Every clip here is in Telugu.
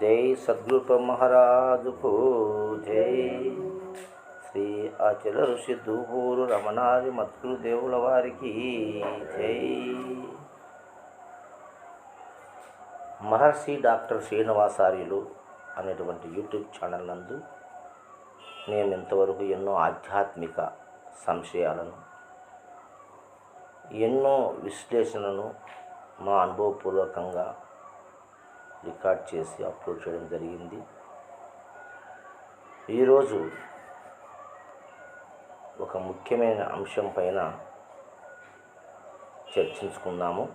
జై సద్గురు మహారాజుకు జై. శ్రీ అచల ఋషి దూపూరు రమణాది మద్గురు దేవుల వారికి జై. మహర్షి డాక్టర్ శ్రీనివాసార్యులు అనేటువంటి యూట్యూబ్ ఛానల్ నందు నేను ఇంతవరకు ఎన్నో ఆధ్యాత్మిక సంశయాలను, ఎన్నో విశ్లేషణలను మా అనుభవపూర్వకంగా రికార్డ్ చేసి అప్లోడ్ చేయడం జరిగింది. ఈరోజు ఒక ముఖ్యమైన అంశం పైన చర్చించుకుందాము.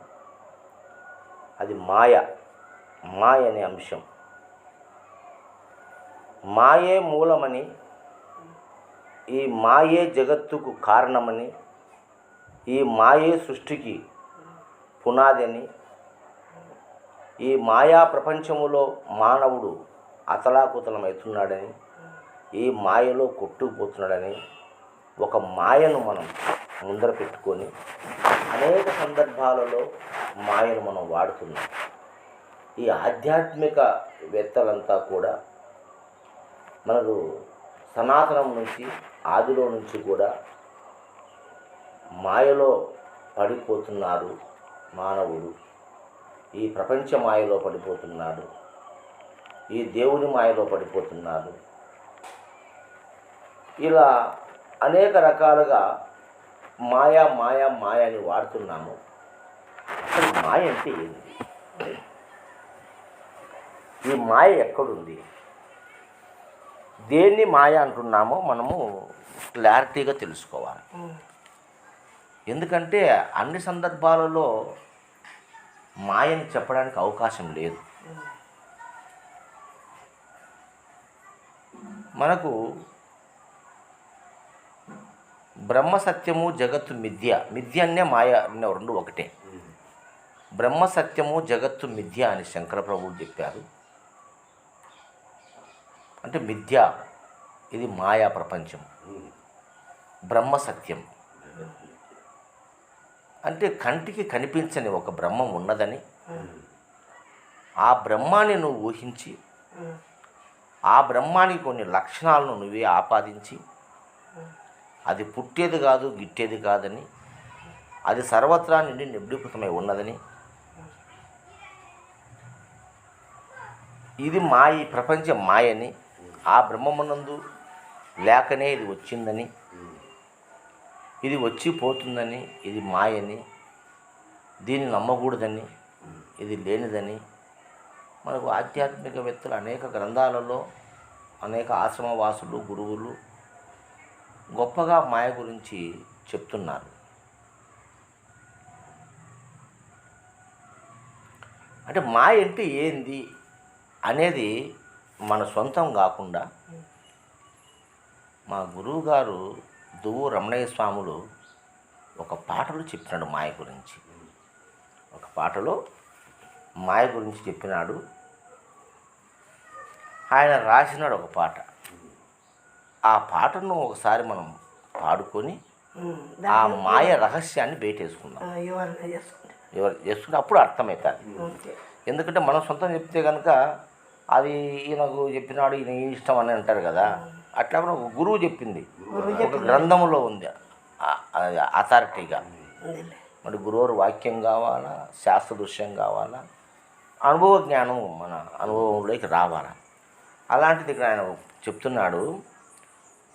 అది మాయ అనే అంశం. మాయే మూలమని, ఈ మాయే జగత్తుకు కారణమని, ఈ మాయే సృష్టికి పునాది అని, ఈ మాయా ప్రపంచములో మానవుడు అతలాకుతలమవుతున్నాడని, ఈ మాయలో కొట్టుకుపోతున్నాడని ఒక మాయను మనం ముందర పెట్టుకొని అనేక సందర్భాలలో మాయను మనం వాడుతున్నాం. ఈ ఆధ్యాత్మిక వేత్తలంతా కూడా మనకు సనాతనం నుంచి, ఆదిలో నుంచి కూడా మాయలో పడిపోతున్నారు. మానవుడు ఈ ప్రపంచ మాయలో పడిపోతున్నాడు, ఈ దేవుని మాయలో పడిపోతున్నాడు. ఇలా అనేక రకాలుగా మాయ అని వాడుతున్నాము. అసలు మాయ అంటే ఏంటి? ఈ మాయ ఎక్కడుంది? దేన్ని మాయ అంటున్నామో మనము క్లారిటీగా తెలుసుకోవాలి. ఎందుకంటే అన్ని సందర్భాలలో మాయని చెప్పడానికి అవకాశం లేదు. మనకు బ్రహ్మ సత్యము, జగత్తు మిథ్య అనే మాయ అనే రెండు ఒకటే. బ్రహ్మ సత్యము, జగత్తు మిథ్య అని శంకర ప్రభువులు చెప్పారు. అంటే మిథ్య ఇది మాయా ప్రపంచం, బ్రహ్మ సత్యం అంటే కంటికి కనిపించని ఒక బ్రహ్మం ఉన్నదని, ఆ బ్రహ్మాన్ని నువ్వు ఊహించి ఆ బ్రహ్మానికి కొన్ని లక్షణాలను నువ్వే ఆపాదించి అది పుట్టేది కాదు, గిట్టేది కాదని, అది సర్వత్రా నుండి నిబిడీకృతమై ఉన్నదని, ఇది ఈ ప్రపంచం మాయని, ఆ బ్రహ్మమునందు లేకనే ఇది వచ్చిందని, ఇది వచ్చిపోతుందని, ఇది మాయని, దీన్ని నమ్మకూడదని, ఇది లేనిదని మనకు ఆధ్యాత్మికవేత్తలు అనేక గ్రంథాలలో, అనేక ఆశ్రమవాసులు, గురువులు గొప్పగా మాయ గురించి చెప్తున్నారు. అంటే మాయ అంటే ఏంది అనేది మన సొంతం కాకుండా మా గురువు గారు దువ్వు రమణయ్య స్వాములు ఒక పాటలో చెప్పినాడు మాయ గురించి. ఒక పాటలో మాయ గురించి చెప్పినాడు. ఆయన రాసినాడు ఒక పాట. ఆ పాటను ఒకసారి మనం పాడుకొని ఆ మాయ రహస్యాన్ని బయటేసుకుందాం. ఎవరు చేసుకుంటే అప్పుడు అర్థమవుతుంది. ఎందుకంటే మనం సొంతం చెప్తే కనుక అది ఈయనకు చెప్పినాడు, ఈయన ఇష్టం అని అంటారు కదా. అట్లా ఒక గురువు చెప్పింది ఒక గ్రంథంలో ఉంది అథారిటీగా. మరి గురువు వాక్యం కావాలా, శాస్త్ర దృశ్యం కావాలా, అనుభవ జ్ఞానం మన అనుభవంలోకి రావాలా. అలాంటిది ఇక్కడ ఆయన చెప్తున్నాడు.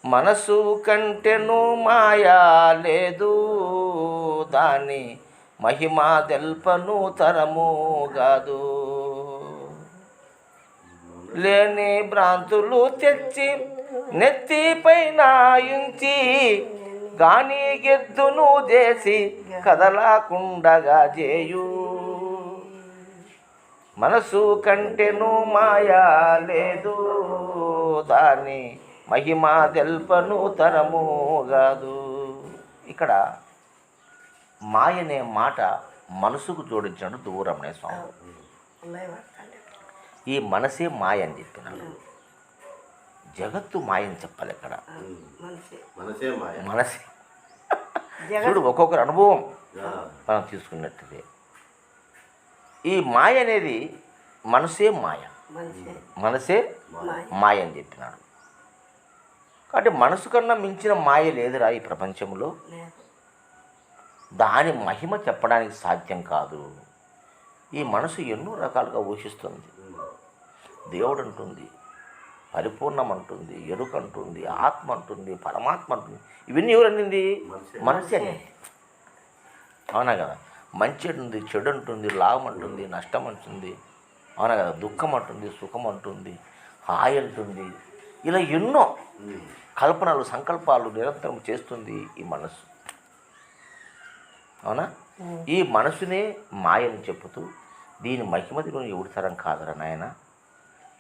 మనసు కంటెను మాయా లేదు, దాని మహిమ తెల్పను తరము కాదు. లేని భ్రాంతులు తెచ్చి నెత్తిపైన ఉంచి, గాని గెద్దును చేసి కదలకుండగా చేయు. మనసు కంటెను మాయా లేదు, దాని మహిమ తెల్పను తరము కాదు. ఇక్కడ మాయనే మాట మనసుకు జోడించాడు దువ్వు రమణయ్య స్వామి. ఈ మనసే మాయ అని చెప్పినాడు. జగత్తు మాయని చెప్పాలి ఇక్కడ. మనసే చూడు, ఒక్కొక్కరు అనుభవం మనం తీసుకున్నట్టుదే. ఈ మాయ అనేది మనసే మాయ. మనసే మాయ అని చెప్పినాడు. కాబట్టి మనసు కన్నా మించిన మాయ లేదురా ఈ ప్రపంచంలో. దాని మహిమ చెప్పడానికి సాధ్యం కాదు. ఈ మనసు ఎన్నో రకాలుగా ఊహిస్తుంది. దేవుడు అంటుంది, పరిపూర్ణం అంటుంది, ఎరుక అంటుంది, ఆత్మ అంటుంది, పరమాత్మ అంటుంది. ఇవన్నీ ఎవరు అనింది? మనసే అనేది. అవునా కదా? మంచి అంటుంది, చెడు అంటుంది, లాభం అంటుంది, నష్టం అంటుంది. అవునా కదా? దుఃఖం అంటుంది, సుఖం అంటుంది, హాయి అంటుంది. ఇలా ఎన్నో కల్పనలు, సంకల్పాలు నిరంతరం చేస్తుంది ఈ మనసు. అవునా? ఈ మనసునే మాయని చెప్పుతూ దీని మహిమతిలో ఎవడి తరం కాదరా నాయన.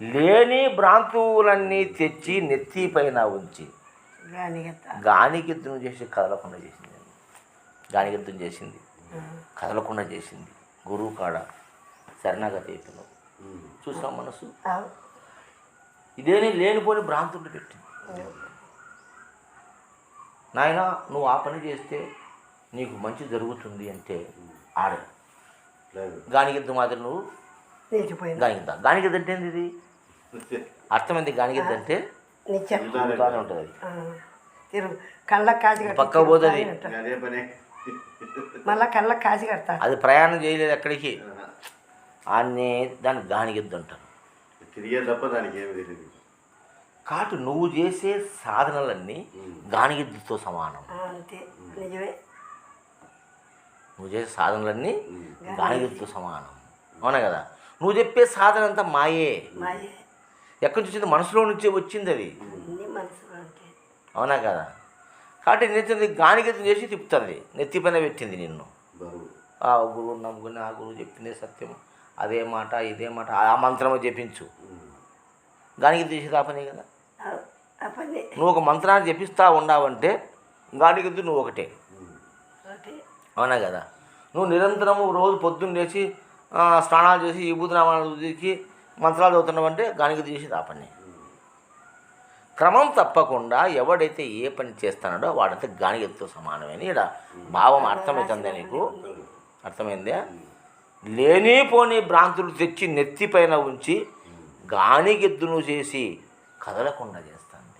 లేని భ్రాంతువులన్నీ తెచ్చి నెత్తి పైన ఉంచి గానిగిద్దును చేసి కదలకుండా చేసింది. గానిగిద్దును చేసింది, కదలకుండా చేసింది. గురువు కాడ శరణాగతి అయిపోయినావు. చూసావు మనసు ఇదేని లేనిపోని భ్రాంతులు పెట్టింది. నాయన నువ్వు ఆ పని చేస్తే నీకు మంచి జరుగుతుంది అంటే ఆడ గానిగిద్దు మాదిరి నువ్వు గానిగిద్దా. గానిగిద్ద అంటే ఏంది? ఇది అర్థమైంది. గానిగిద్ద అంటే ఉంటుంది. పక్క పోతుంది, మళ్ళా కళ్ళ కాసి కడతా. అది ప్రయాణం చేయలేదు ఎక్కడికి. అన్నీ దాన్ని గానిగిద్దు అంటారు. కాబట్టి నువ్వు చేసే సాధనలన్నీ గానిగిద్దుతో సమానం. నువ్వు చేసే సాధనలన్నీ గానిగిద్దుతో సమానం. అవునా కదా? నువ్వు చెప్పే సాధన అంతా మాయే. ఎక్కడి నుంచి వచ్చింది? మనసులో నుంచే వచ్చింది అది. అవునా కదా? కాబట్టి నెత్తి గానిగిద్దు చేసి తిప్పుతుంది, నెత్తి పైన పెట్టింది నిన్ను. ఆ గురువు నమ్ముకుని ఆ గురువు చెప్పిందే సత్యం, అదే మాట ఇదే మాట, ఆ మంత్రము జపించు. గానిగిద్దు చేసేది ఆ పనే కదా. నువ్వు ఒక మంత్రాన్ని జపిస్తూ ఉన్నావంటే గానిగిద్దు నువ్వు ఒకటే. అవునా కదా? నువ్వు నిరంతరము రోజు పొద్దున్న లేచి స్నానాలు చేసి ఈ బూదనామాలు దిగి మంత్రాలు చదువుతున్నావంటే గానిగిద్దు చేసేది ఆ పని. క్రమం తప్పకుండా ఎవడైతే ఏ పని చేస్తాడో వాడంతా గానిగిద్దుతో సమానమని ఇక్కడ భావం అర్థమవుతుందా నీకు? అర్థమైందా? లేనిపోని భ్రాంతులు తెచ్చి నెత్తిపైన ఉంచి గానిగిద్దును చేసి కదలకుండా చేస్తుంది.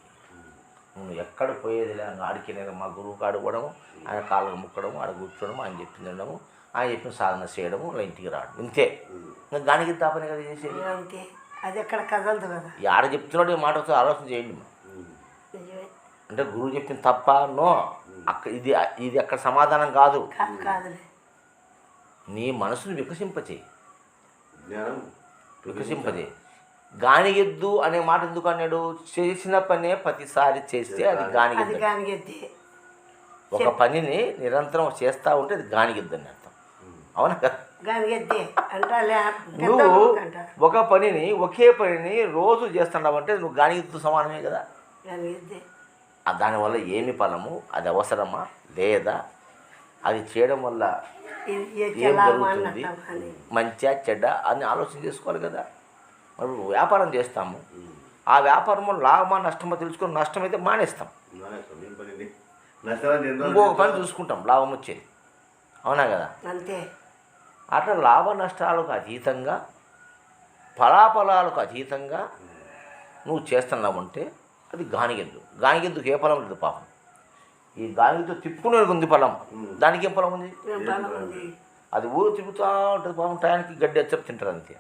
నువ్వు ఎక్కడ పోయేదిలే ఆడికి నేను మా గురువు కాడు పోవడము, ఆయన కాళ్ళకు ముక్కడము, ఆడ కూర్చోవడము, ఆయన చెప్పి తినడము, ఆయన చెప్పిన సాధన చేయడము, ఇలా ఇంటికి రావడం, ఇంతే. ఇంకా గానిగిద్దు ఆ పని కదా చేసేది. అది ఎక్కడ కదలదు కదా. ఆడ చెప్తున్నాడు ఈ మాట వస్తే ఆలోచన చేయండి. అంటే గురువు చెప్పిన తప్ప నో, ఇది ఇది అక్కడ సమాధానం కాదు. నీ మనసును వికసింపచేయి. గానిగిద్దు అనే మాట ఎందుకు అన్నాడు? చేసిన పనే ప్రతిసారి చేస్తే అది గానిగిద్దు. ఒక పనిని నిరంతరం చేస్తూ ఉంటే అది గానిగిద్దు అని అర్థం. అవునా కదా? నువ్వు ఒక పనిని ఒకే పనిని రోజు చేస్తున్నావంటే నువ్వు గానిగిద్దు సమానమే కదా. దానివల్ల ఏమి ఫలము, అది అవసరమా లేదా, అది చేయడం వల్ల ఏం జరుగుతుంది, మంచిగా చెడ్డ అని ఆలోచన చేసుకోవాలి కదా. మరి వ్యాపారం చేస్తాము, ఆ వ్యాపారంలో లాభమా నష్టమా తెలుసుకొని నష్టమైతే మానేస్తాం, ఇంకొక పని చూసుకుంటాం లాభం వచ్చేది. అవునా కదా? అట్లా లాభ నష్టాలకు అతీతంగా, ఫలాఫలాలకు అతీతంగా నువ్వు చేస్తున్నావంటే అది గానిగిద్దు. గానిగిద్దుకు ఏ ఫలం లేదు పాపం. ఈ గానిగిద్దు తిప్పుకునే ఉంది ఫలం, దానికి ఏం ఫలం ఉంది? అది ఊరు తిప్పుతూ ఉంటుంది పాపం, టయానికి గడ్డి ఎచ్చపు తింటారు అంతే,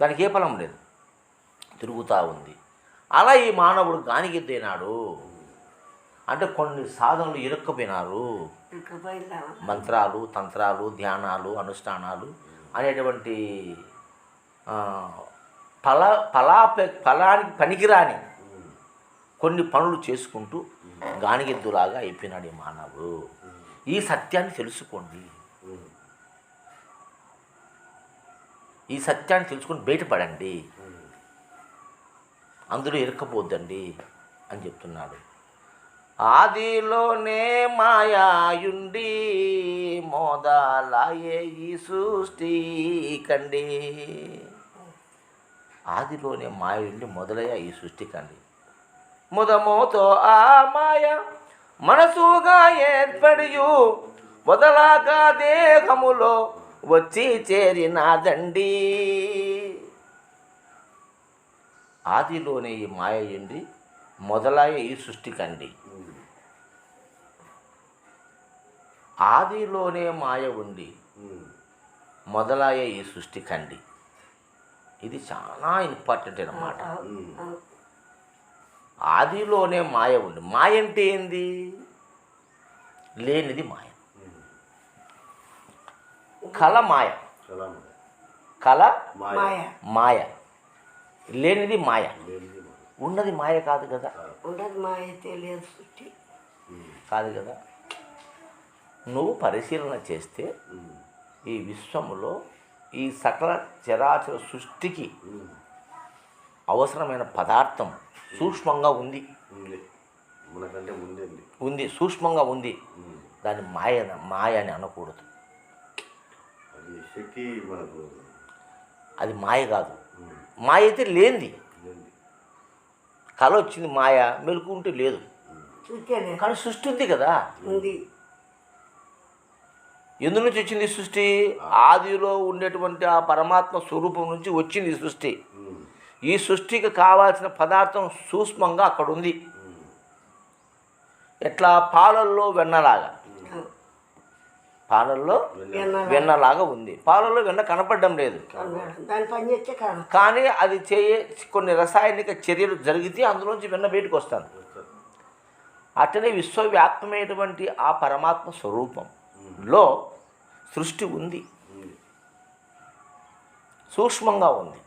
దానికి ఏ ఫలం లేదు, తిరుగుతూ ఉంది. అలా ఈ మానవుడు గానిగిద్దైనాడు అంటే కొన్ని సాధనలు ఇరుక్కుపోయినారు. మంత్రాలు, తంత్రాలు, ధ్యానాలు, అనుష్ఠానాలు అనేటువంటి ఫలానికి పనికిరాని కొన్ని పనులు చేసుకుంటూ గానిగిద్దులాగా అయిపోయినాడు ఈ మానవుడు. ఈ సత్యాన్ని తెలుసుకోండి. ఈ సత్యాన్ని తెలుసుకొని బయటపడండి, అందులో ఇరుక్కపోద్దండి అని చెప్తున్నాడు. ఆదిలోనే మాయాయుండి మోదాలాయే ఈ సృష్టి కండి. ఆదిలోనే మాయుండి మొదలయ్యా ఈ సృష్టి కండి. ముదమోతో ఆ మాయ మనసుగా ఏర్పడియు మొదలాగా దేహములో వచ్చి చేరినాదండి. ఆదిలోనే ఈ మాయ ఎండి మొదలాయ ఈ సృష్టి కండి. ఆదిలోనే మాయ ఉండి మొదలాయ ఈ సృష్టి కండి. ఇది చాలా ఇంపార్టెంట్ అన్నమాట. ఆదిలోనే మాయ ఉంది. మాయ అంటే ఏంది? లేనిది మాయ. కళ మాయ, కళ మాయ మాయ, లేనిది మాయ, ఉన్నది మాయ కాదు కదా. ఉండదు మాయ, తెలియదు సృష్టి కాదు కదా. నువ్వు పరిశీలన చేస్తే ఈ విశ్వములో ఈ సకల చరాచర సృష్టికి అవసరమైన పదార్థం సూక్ష్మంగా ఉంది, ఉంది సూక్ష్మంగా ఉంది. దాన్ని మాయ అని అనకూడదు. అది మాయ కాదు. మాయ అయితే లేనిది. కళ వచ్చింది మాయ, మెలకు ఉంటే లేదు. కానీ సృష్టి ఉంది కదా. ఉంది. ఎందు నుంచి వచ్చింది ఈ సృష్టి? ఆదిలో ఉండేటువంటి ఆ పరమాత్మ స్వరూపం నుంచి వచ్చింది ఈ సృష్టి. ఈ సృష్టికి కావాల్సిన పదార్థం సూక్ష్మంగా అక్కడ ఉంది. ఎట్లా? పాలల్లో వెన్నలాగా, పాలల్లో వెన్నలాగా ఉంది. పాలల్లో వెన్న కనపడడం లేదు, దాని పని చేస్తే కాదు. కానీ అది కొన్ని రసాయనిక చర్యలు జరిగితే అందులోంచి వెన్న బయటకు వస్తాను. అట్లనే విశ్వవ్యాప్తమైనటువంటి ఆ పరమాత్మ స్వరూపంలో సృష్టి ఉంది, సూక్ష్మంగా ఉంది.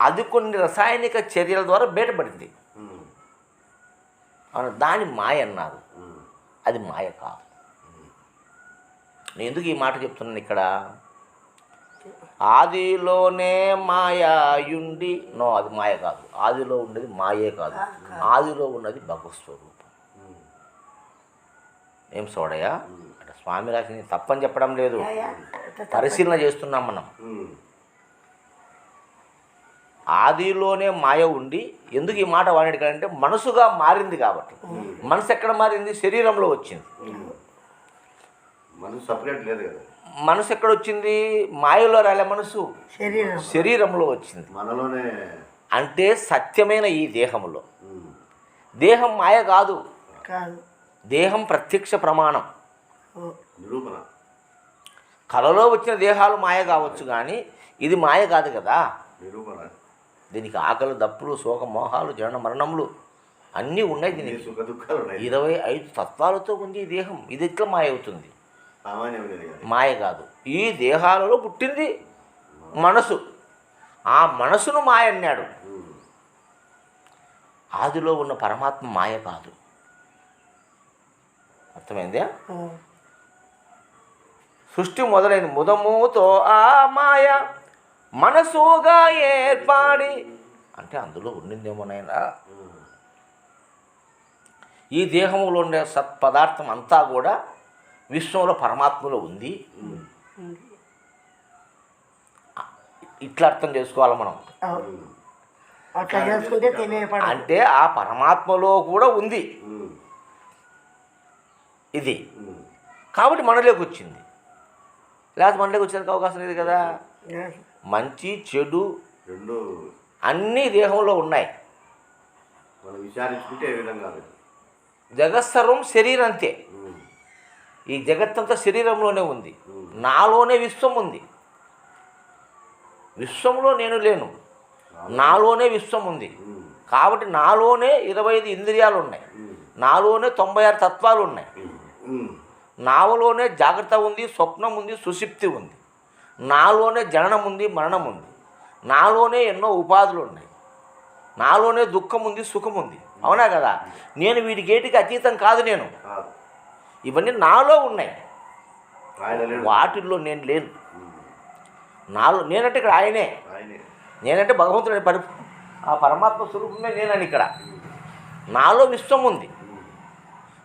అది కొన్ని రసాయనిక చర్యల ద్వారా బయటపడింది. దాని మాయ అన్నారు. అది మాయ కాదు. నేను ఎందుకు ఈ మాట చెప్తున్నాను ఇక్కడ? ఆదిలోనే మాయాయుండి, నో, అది మాయ కాదు. ఆదిలో ఉండేది మాయే కాదు. ఆదిలో ఉన్నది భగవత్ స్వరూపం. ఏం సోడయ్య అంటే స్వామి రాసి తప్పని చెప్పడం లేదు, పరిశీలన చేస్తున్నాం మనం. ఆదిలోనే మాయ ఉండి, ఎందుకు ఈ మాట వాడాడు అంటే మనసుగా మారింది కాబట్టి. మనసు ఎక్కడ మారింది? శరీరంలో వచ్చింది. మనసు సపరేట్ లేదు కదా. మనసు ఎక్కడ వచ్చింది? మాయలో రాలే, మనసు శరీరంలో వచ్చింది. మనలోనే అంటే సత్యమైన ఈ దేహంలో. దేహం మాయ కాదు, దేహం ప్రత్యక్ష ప్రమాణం, నిరూపణ. కళలో వచ్చిన దేహాలు మాయ కావచ్చు, కానీ ఇది మాయ కాదు కదా. నిరూపణ. దీనికి ఆకలి, దప్పులు, శోక, మోహాలు, జనన మరణములు అన్నీ ఉన్నాయి. దీనికి సుఖ దుఃఖాలు ఉన్నాయి. 25 తత్వాలతో ఉంది ఈ దేహం. ఇది ఎట్లా మాయ అవుతుంది? మాయ కాదు. ఈ దేహాలలో పుట్టింది మనసు. ఆ మనసును మాయ అన్నాడు. ఆదిలో ఉన్న పరమాత్మ మాయ కాదు. అర్థమైందే? సృష్టి మొదలైన ముదముతో ఆ మాయ మనసుగా ఏర్పాడి, అంటే అందులో ఉండిందేమోనైనా ఈ దేహంలో ఉండే సత్పదార్థం అంతా కూడా విశ్వంలో పరమాత్మలో ఉంది. ఇట్లా అర్థం చేసుకోవాలి మనం. అంటే ఆ పరమాత్మలో కూడా ఉంది ఇది, కాబట్టి మనలోకి వచ్చింది. లేకపోతే మనలోకి వచ్చేందుకు అవకాశం లేదు కదా. మంచి చెడు రెండు అన్నీ దేహంలో ఉన్నాయి. మనం విచారించుకుంటే ఏ విధంగా జగత్సర్వం శరీరంతే. ఈ జగత్తంతా శరీరంలోనే ఉంది. నాలోనే విశ్వం ఉంది. విశ్వంలో నేను లేను, నాలోనే విశ్వం ఉంది. కాబట్టి నాలోనే 25 ఇంద్రియాలు ఉన్నాయి, నాలోనే 96 తత్వాలు ఉన్నాయి. నాలోనే జాగ్రత్త ఉంది, స్వప్నం ఉంది, సుషిప్తి ఉంది. నాలోనే జననం ఉంది, మరణం ఉంది. నాలోనే ఎన్నో ఉపాధులు ఉన్నాయి. నాలోనే దుఃఖం ఉంది, సుఖం ఉంది. అవునా కదా? నేను వీటికేటికి అతీతం కాదు. నేను ఇవన్నీ నాలో ఉన్నాయి, వాటిల్లో నేను లేను. నాలో నేనంటే ఇక్కడ ఆయనే, నేనంటే భగవంతుడు, ఆ పరమాత్మ స్వరూపమే నేనని ఇక్కడ. నాలో విశ్వం ఉంది.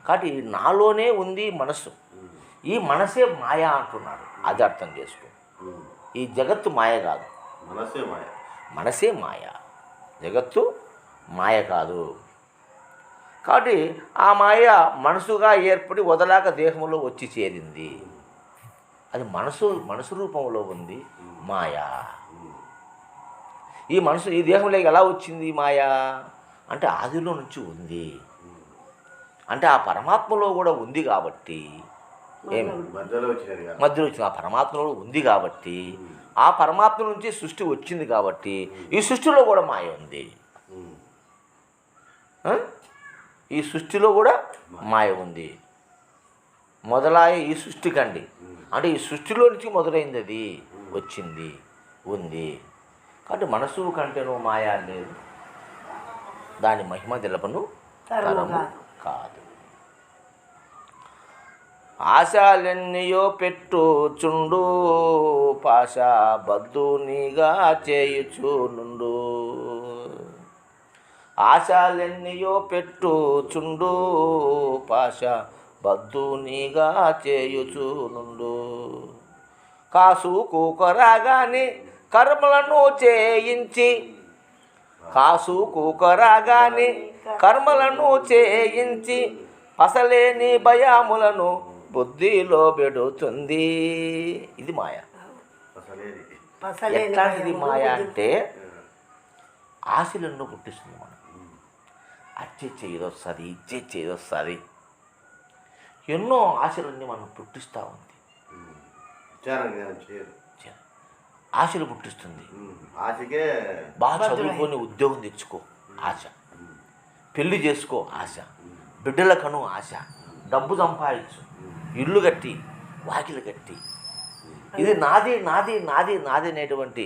కాబట్టి నాలోనే ఉంది మనస్సు. ఈ మనసే మాయ అంటున్నాడు. అది అర్థం చేసుకో. ఈ జగత్తు మాయ కాదు, మనసే మాయ. జగత్తు మాయ కాదు. కాబట్టి ఆ మాయ మనసుగా ఏర్పడి వదలాక దేహంలో వచ్చి చేరింది. అది మనసు రూపంలో ఉంది మాయ. ఈ మనసు ఈ దేహంలోకి ఎలా వచ్చింది ఈ మాయ అంటే ఆదిలో నుంచి ఉంది. అంటే ఆ పరమాత్మలో కూడా ఉంది కాబట్టి ఏమి మధ్యలో వచ్చినది కాదు. మధ్యలో వచ్చింది ఆ పరమాత్మలో ఉంది కాబట్టి ఆ పరమాత్మ నుంచి సృష్టి వచ్చింది కాబట్టి ఈ సృష్టిలో కూడా మాయ ఉంది. ఆ? ఈ సృష్టిలో కూడా మాయ ఉంది. మొదలాయ ఈ సృష్టి కండి అంటే ఈ సృష్టిలో నుంచి మొదలైంది, అది వచ్చింది ఉంది కాబట్టి మనసు కంటేనో మాయ లేదు, దాని మహిమ తెలపను తరము కాదు. ఆశలెన్నయో పెట్టుచుండు పాశ బద్దునిగా చేయుచునుండు. ఆశలెన్నయో పెట్టుచుండు పాశ బద్దునిగా చేయుచునుండు. కాసు కూకరాగాని కర్మలను చేయించి, కాసు కూకరాగాని కర్మలను చేయించి పసలేని భయములను బుద్ధిలో పెడుతుంది. ఇది మాయ. ఎట్లాంటిది మాయ అంటే ఆశలను పుట్టిస్తుంది. మనం అచ్చేచ్చే ఏదొస్తుంది, ఇచ్చేచ్చే ఏదొస్తుంది, ఎన్నో ఆశలన్నీ మనం పుట్టిస్తూ ఉంది. ఆశలు పుట్టిస్తుంది. ఆశకే బాగా చదువుకొని ఉద్యోగం తెచ్చుకో ఆశ, పెళ్లి చేసుకో ఆశ, బిడ్డలకను ఆశ, డబ్బు సంపాదించు, ఇల్లు కట్టి వాకిలు కట్టి, ఇది నాది నాది నాది నాది అనేటువంటి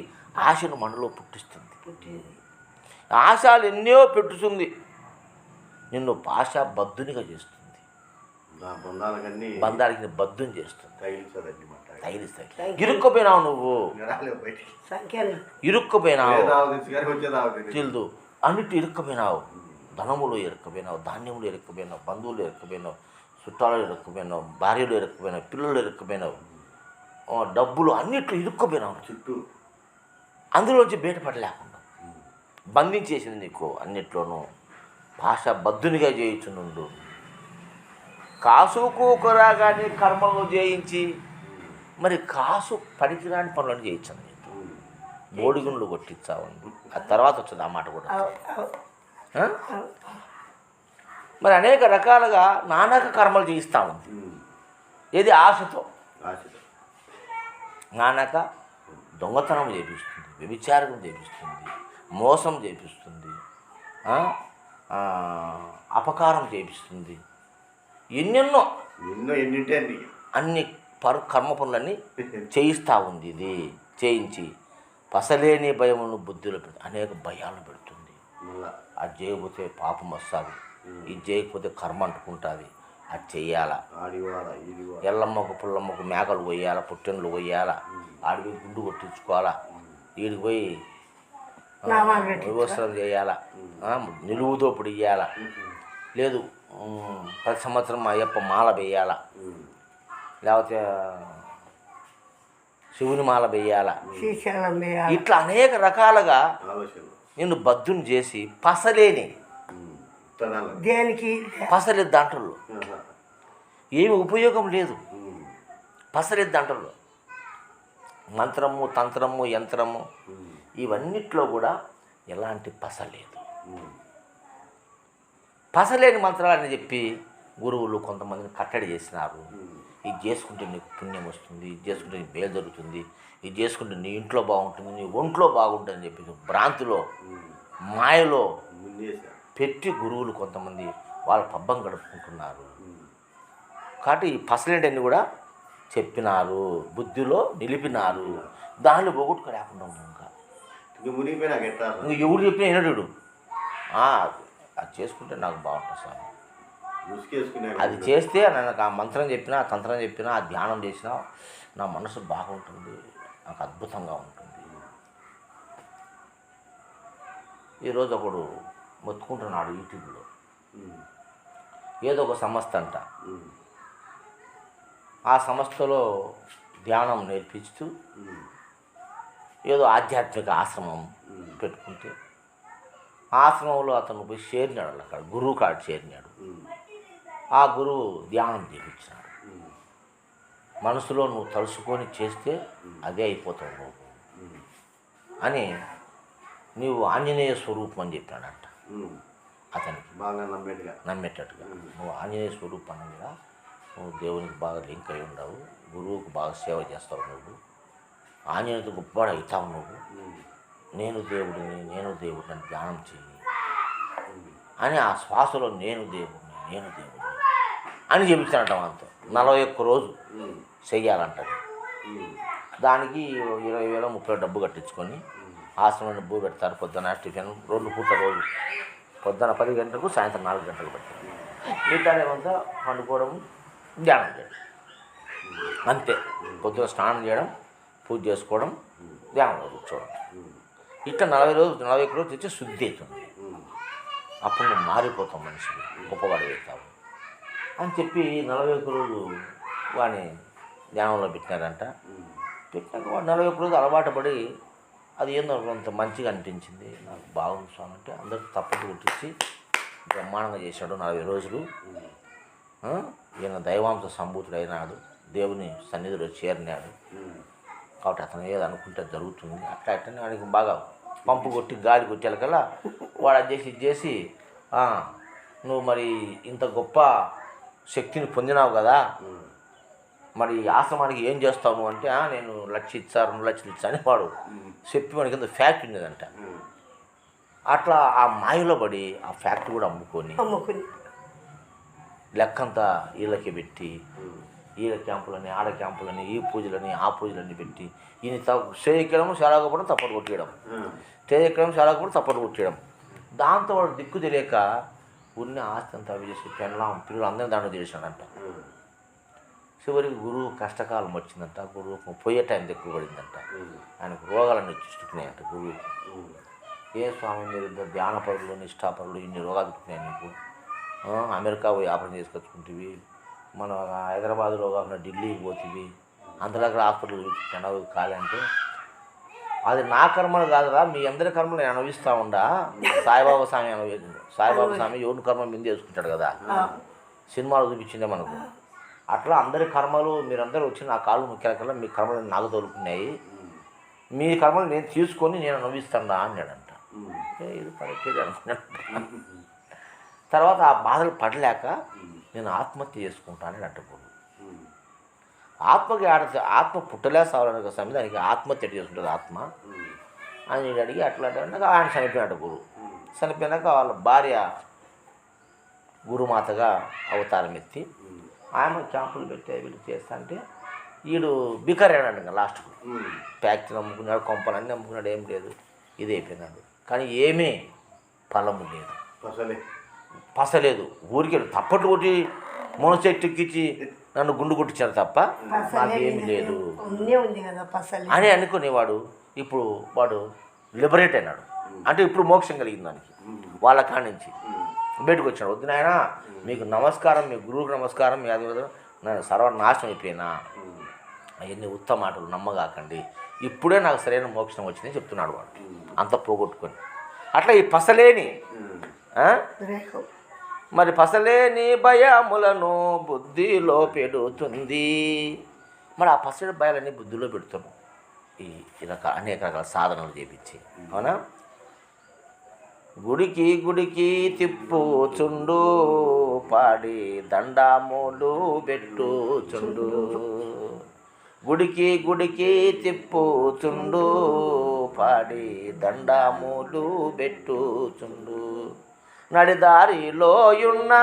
ఆశను మనలో పుట్టిస్తుంది. ఆశలు ఎన్నో పెట్టుతుంది, నిన్ను పాశాబద్ధునిగా చేస్తుంది, బంధాలకి బద్ధుని చేస్తుంది, తగిలిస్తాయి. ఇరుక్కుపోయినావు నువ్వు, ఇరుక్కుపోయినావు తెలుదు, అన్నిటి ఇరుక్కుపోయినావు. ధనములో ఇరుక్కుపోయినావు, ధాన్యములు ఇరుక్కుపోయినావు, బంధువులు ఇరుక్కుపోయినావు, చుట్టాలు ఇరుక్కుపోయినావు, భార్యలు ఇరుక్కుపోయినావు, పిల్లలు ఇరుక్కుపోయినావు, డబ్బులు అన్నిట్లో ఇరుక్కుపోయినావు చుట్టూ. అందులోంచి బయటపడలేకుండా బంధించేసింది నీకు అన్నిట్లోనూ. భాష బద్ధునిగా చేయించునుండు. కాసు కూకరాగాని కర్మలు చేయించి, మరి కాసు పనికిరాని పనులను చేయించాను నీకు, బోడిగుండ్లు కొట్టించావు. ఆ తర్వాత వచ్చింది ఆ మాట కూడా. మరి అనేక రకాలుగా నానాక కర్మలు చేయిస్తూ ఉంది. ఏది ఆశతో నానాక దొంగతనం చేపిస్తుంది, వ్యభిచారం చేపిస్తుంది, మోసం చేపిస్తుంది, అపకారం చేపిస్తుంది, ఎన్నెన్నో అన్ని కర్మ పనులన్నీ చేయిస్తూ ఉంది. ఇది చేయించి పసలేని భయమును బుద్ధిలో అనేక భయాలు పెడుతుంది. అది చేయకపోతే పాపం వస్తుంది, ఇది చేయకపోతే కర్మ అంటుకుంటుంది, అది చెయ్యాలా, ఎల్లమ్మకు పుల్లమ్మకు మేకలు కొయ్యాలా, పుట్టెన్లు కొయ్యాలా, ఆడికి గుండు కొట్టించుకోవాలా, వీడికి పోయి వ్యవస్థలు చేయాలా, నిలువు దోపిడి ఇయ్యాలా, లేదు ప్రతి సంవత్సరం అయ్యప్ప మాల వేయాలా, లేకపోతే శివుని మాల వేయాలా, ఇట్లా అనేక రకాలుగా నిన్ను బద్ధుని చేసి పసలేని పసలేదు దాంట్లో ఏమి ఉపయోగం లేదు. పసలేదు దాంట్లో మంత్రము, తంత్రము, యంత్రము ఇవన్నిట్లో కూడా ఎలాంటి పస లేదు. పసలేని మంత్రాలని చెప్పి గురువులు కొంతమందిని కట్టడి చేసినారు. ఇది చేసుకుంటే నీకు పుణ్యం వస్తుంది, ఇది చేసుకుంటే నీకు మేలు జరుగుతుంది, ఇది చేసుకుంటే నీ ఇంట్లో బాగుంటుంది, నీ ఒంట్లో బాగుంటుంది అని చెప్పి భ్రాంతిలో మాయలో పెట్టి గురువులు కొంతమంది వాళ్ళ పబ్బం గడుపుకుంటున్నారు. కాబట్టి ఈ పసలేంటన్ని కూడా చెప్పినారు, బుద్ధిలో నిలిపినారు, దాన్ని పోగొట్టుకు లేకుండా ఉన్నాం. ఇంకా ఎవరు చెప్పినా వినడు. అది చేసుకుంటే నాకు బాగుంటుంది స్వామి, అది చేస్తే నాకు ఆ మంత్రం చెప్పినా, ఆ తంత్రం చెప్పినా, ఆ ధ్యానం చేసినా నా మనసు బాగుంటుంది, నాకు అద్భుతంగా ఉంటుంది. ఈరోజు ఒకడు మొత్తుకుంటున్నాడు యూట్యూబ్లో, ఏదో ఒక సంస్థ అంట, ఆ సంస్థలో ధ్యానం నేర్పిస్తూ ఏదో ఆధ్యాత్మిక ఆశ్రమం పెట్టుకుంటే ఆశ్రమంలో అతను పోయి చేరినాడు, అక్కడ గురువు కాడు చేరినాడు. ఆ గురువు ధ్యానం చేయించినాడు, మనసులో నువ్వు తలుసుకొని చేస్తే అదే అయిపోతావు నువ్వు అని నీవు ఆంజనేయ స్వరూపం అని చెప్పాడంట ఉమ్. అతనికి బాగా నమ్మేట్టుగా. నమ్మేటట్టుగా. నువ్వు ఆంజనేయ స్వరూపం అనగా నువ్వు దేవునికి బాగా లింక్ అయి ఉండవు, గురువుకు బాగా సేవ చేస్తావు నువ్వు, ఆంజనేయుడితో గొప్పవాడు అవుతావు నువ్వు, ఉమ్. నేను దేవుడిని అని ధ్యానం చెయ్యి అని ఆ శ్వాసలో నేను దేవుడిని అని చెప్తానంట మనతో. 41 రోజు ఉమ్. చెయ్యాలంటది. ఉమ్. దానికి 20,000 30,000 డబ్బు కట్టించుకొని ఆశ్రమంలో డబ్బు పెడతారు. పొద్దున టిఫిన్ 2 పూట రోజు, పొద్దున 10 గంటలకు సాయంత్రం 4 గంటలకు పెడతారు. మిగతాదేమంతా పండుకోవడం, ధ్యానం చేయడం అంతే. పొద్దున స్నానం చేయడం, పూజ చేసుకోవడం, ధ్యానంలో కూర్చోవడం. ఇట్లా 41 రోజు తెచ్చి శుద్ధి అవుతుంది. అప్పుడు నువ్వు మారిపోతాం, మనిషిని గొప్పవాడు అవుతావు అని చెప్పి 41 రోజు వాడిని ధ్యానంలో పెట్టినారంట. పెట్టినాక వాడు 41 రోజు అలవాటు పడి అది ఏందో కొంత మంచిగా అనిపించింది, నాకు బాగుంది స్వామి అంటే అందరికి తప్పట్టు కొట్టించి బ్రహ్మాండంగా చేశాడు 40 రోజులు. ఈయన దైవాంశ సంభూతుడు అయినాడు, దేవుని సన్నిధిలో చేరినాడు. కాబట్టి అతను ఏది అనుకుంటే జరుగుతుంది. అట్లా వాడికి బాగా పంపు కొట్టి గాలి కొట్టేకల్లా వాడు అది చేసి ఇది చేసి నువ్వు మరి ఇంత గొప్ప శక్తిని పొందినావు కదా, మరి ఆశ్రమానికి ఏం చేస్తావు నువ్వు అంటే నేను 1,00,000 ఇచ్చా 2 లక్షలు ఇచ్చా అని వాడు చెప్పి మనకి కింద ఫ్యాక్టరీ ఉండేదంట. అట్లా ఆ మాయలో పడి ఆ ఫ్యాక్టరీ కూడా అమ్ముకొని లెక్కంతా వీళ్ళకి పెట్టి ఈల క్యాంపులని ఆడ క్యాంపులని ఈ పూజలని ఆ పూజలని పెట్టి ఈయన చేయడం శాలాకపోవడం తప్పటి కొట్టేయడం, చేయడం శాలాకపోవడం తప్పటి కొట్టేయడం. దాంతో వాడు దిక్కు తెలియక ఉన్న ఆస్తి అంతా అవి చేసి పిల్లలు అందరినీ దాంట్లో చేశాడంట. చివరికి గురువు కష్టకాలం వచ్చిందంట, గురువుకు పోయే టైం ఎక్కువ పడిందంట, ఆయనకు రోగాలన్నీ చుట్టుకున్నాయంట గురువు. ఏ స్వామి మీరు ధ్యాన పరులు నిష్ఠాపరులు ఇన్ని రోగాలు చుట్టుకున్నాయి నీకు, అమెరికా పోయి ఆపరేషన్ చేసుకొచ్చుకుంటేవి, మన హైదరాబాద్లో కాకుండా ఢిల్లీకి పోతేవి, అంతలాగా హాస్పిటల్ చూపించాను కాలంటే అది నా కర్మలు కాదురా, మీ అందరి కర్మలు నేను అనుభవిస్తూ ఉండా. సాయిబాబా స్వామి ఎవరి కర్మ మీద చేసుకుంటాడు కదా, సినిమాలు చూపించిండే మనకు. అట్లా అందరి కర్మలు మీరందరూ వచ్చి నా కాళ్ళు ముఖ్యాలకల్లా మీ కర్మలు నాకు తోలుకున్నాయి, మీ కర్మలు నేను తీసుకొని నేను అనుభవిస్తాడా అన్నాడంట. ఇది పడేది అనుకున్నాడు. తర్వాత ఆ బాధలు పడలేక నేను ఆత్మహత్య చేసుకుంటానని అంటుకోడు. ఆత్మ పుట్టలే సావాలనే సమయం దానికి ఆత్మహత్య చేసుకుంటుంది ఆత్మ అని అడిగి అట్లా అంటే ఆయన చనిపోయినట్టు గురువు. చనిపోయినాక వాళ్ళ భార్య గురుమాతగా అవతారం ఎత్తి ఆయన క్యాంపులు పెట్టే వీళ్ళు చేస్తా అంటే వీడు బికరేనాడు ఇంకా లాస్ట్కు. ఫ్యాక్టరీ అమ్ముకున్నాడు, కొంపలన్నీ అమ్ముకున్నాడు, ఏం లేదు, ఇది అయిపోయినాడు. కానీ ఏమీ ఫలము లేదు, పసలేదు. ఊరికే తప్పట్లు కొట్టి మొనచెట్టుకిచ్చి నన్ను గుండు కొట్టించారు తప్ప నాకేమీ లేదు అని అనుకునేవాడు. ఇప్పుడు వాడు లిబరేట్ అయినాడు, అంటే ఇప్పుడు మోక్షం కలిగింది దానికి. వాళ్ళ కాడి నుంచి బయటకు వచ్చాడు. వద్దు నాయన మీకు నమస్కారం, మీ గురువుకి నమస్కారం, మీ అది నేను సర్వనాశనం అయిపోయినా, అవన్నీ ఉత్తమ మాటలు నమ్మగాకండి, ఇప్పుడే నాకు సరైన మోక్షం వచ్చిందని చెప్తున్నాడు వాడు అంత పోగొట్టుకొని. అట్లా ఈ పసలేని మరి పసలేని భయములను బుద్ధిలో పెడుతుంది. మరి ఆ పసలేని భయాలన్నీ బుద్ధిలో పెడుతున్నాం ఈ అనేక రకాల సాధనలు చేపించి, అవునా. గుడికి గుడికి తిప్పుచుండు పాడి దండాములు పెట్టుచుండు, గుడికి గుడికి తిప్పుచుండు పాడి దండాములు పెట్టుచుండు, నడిదారిలోయున్న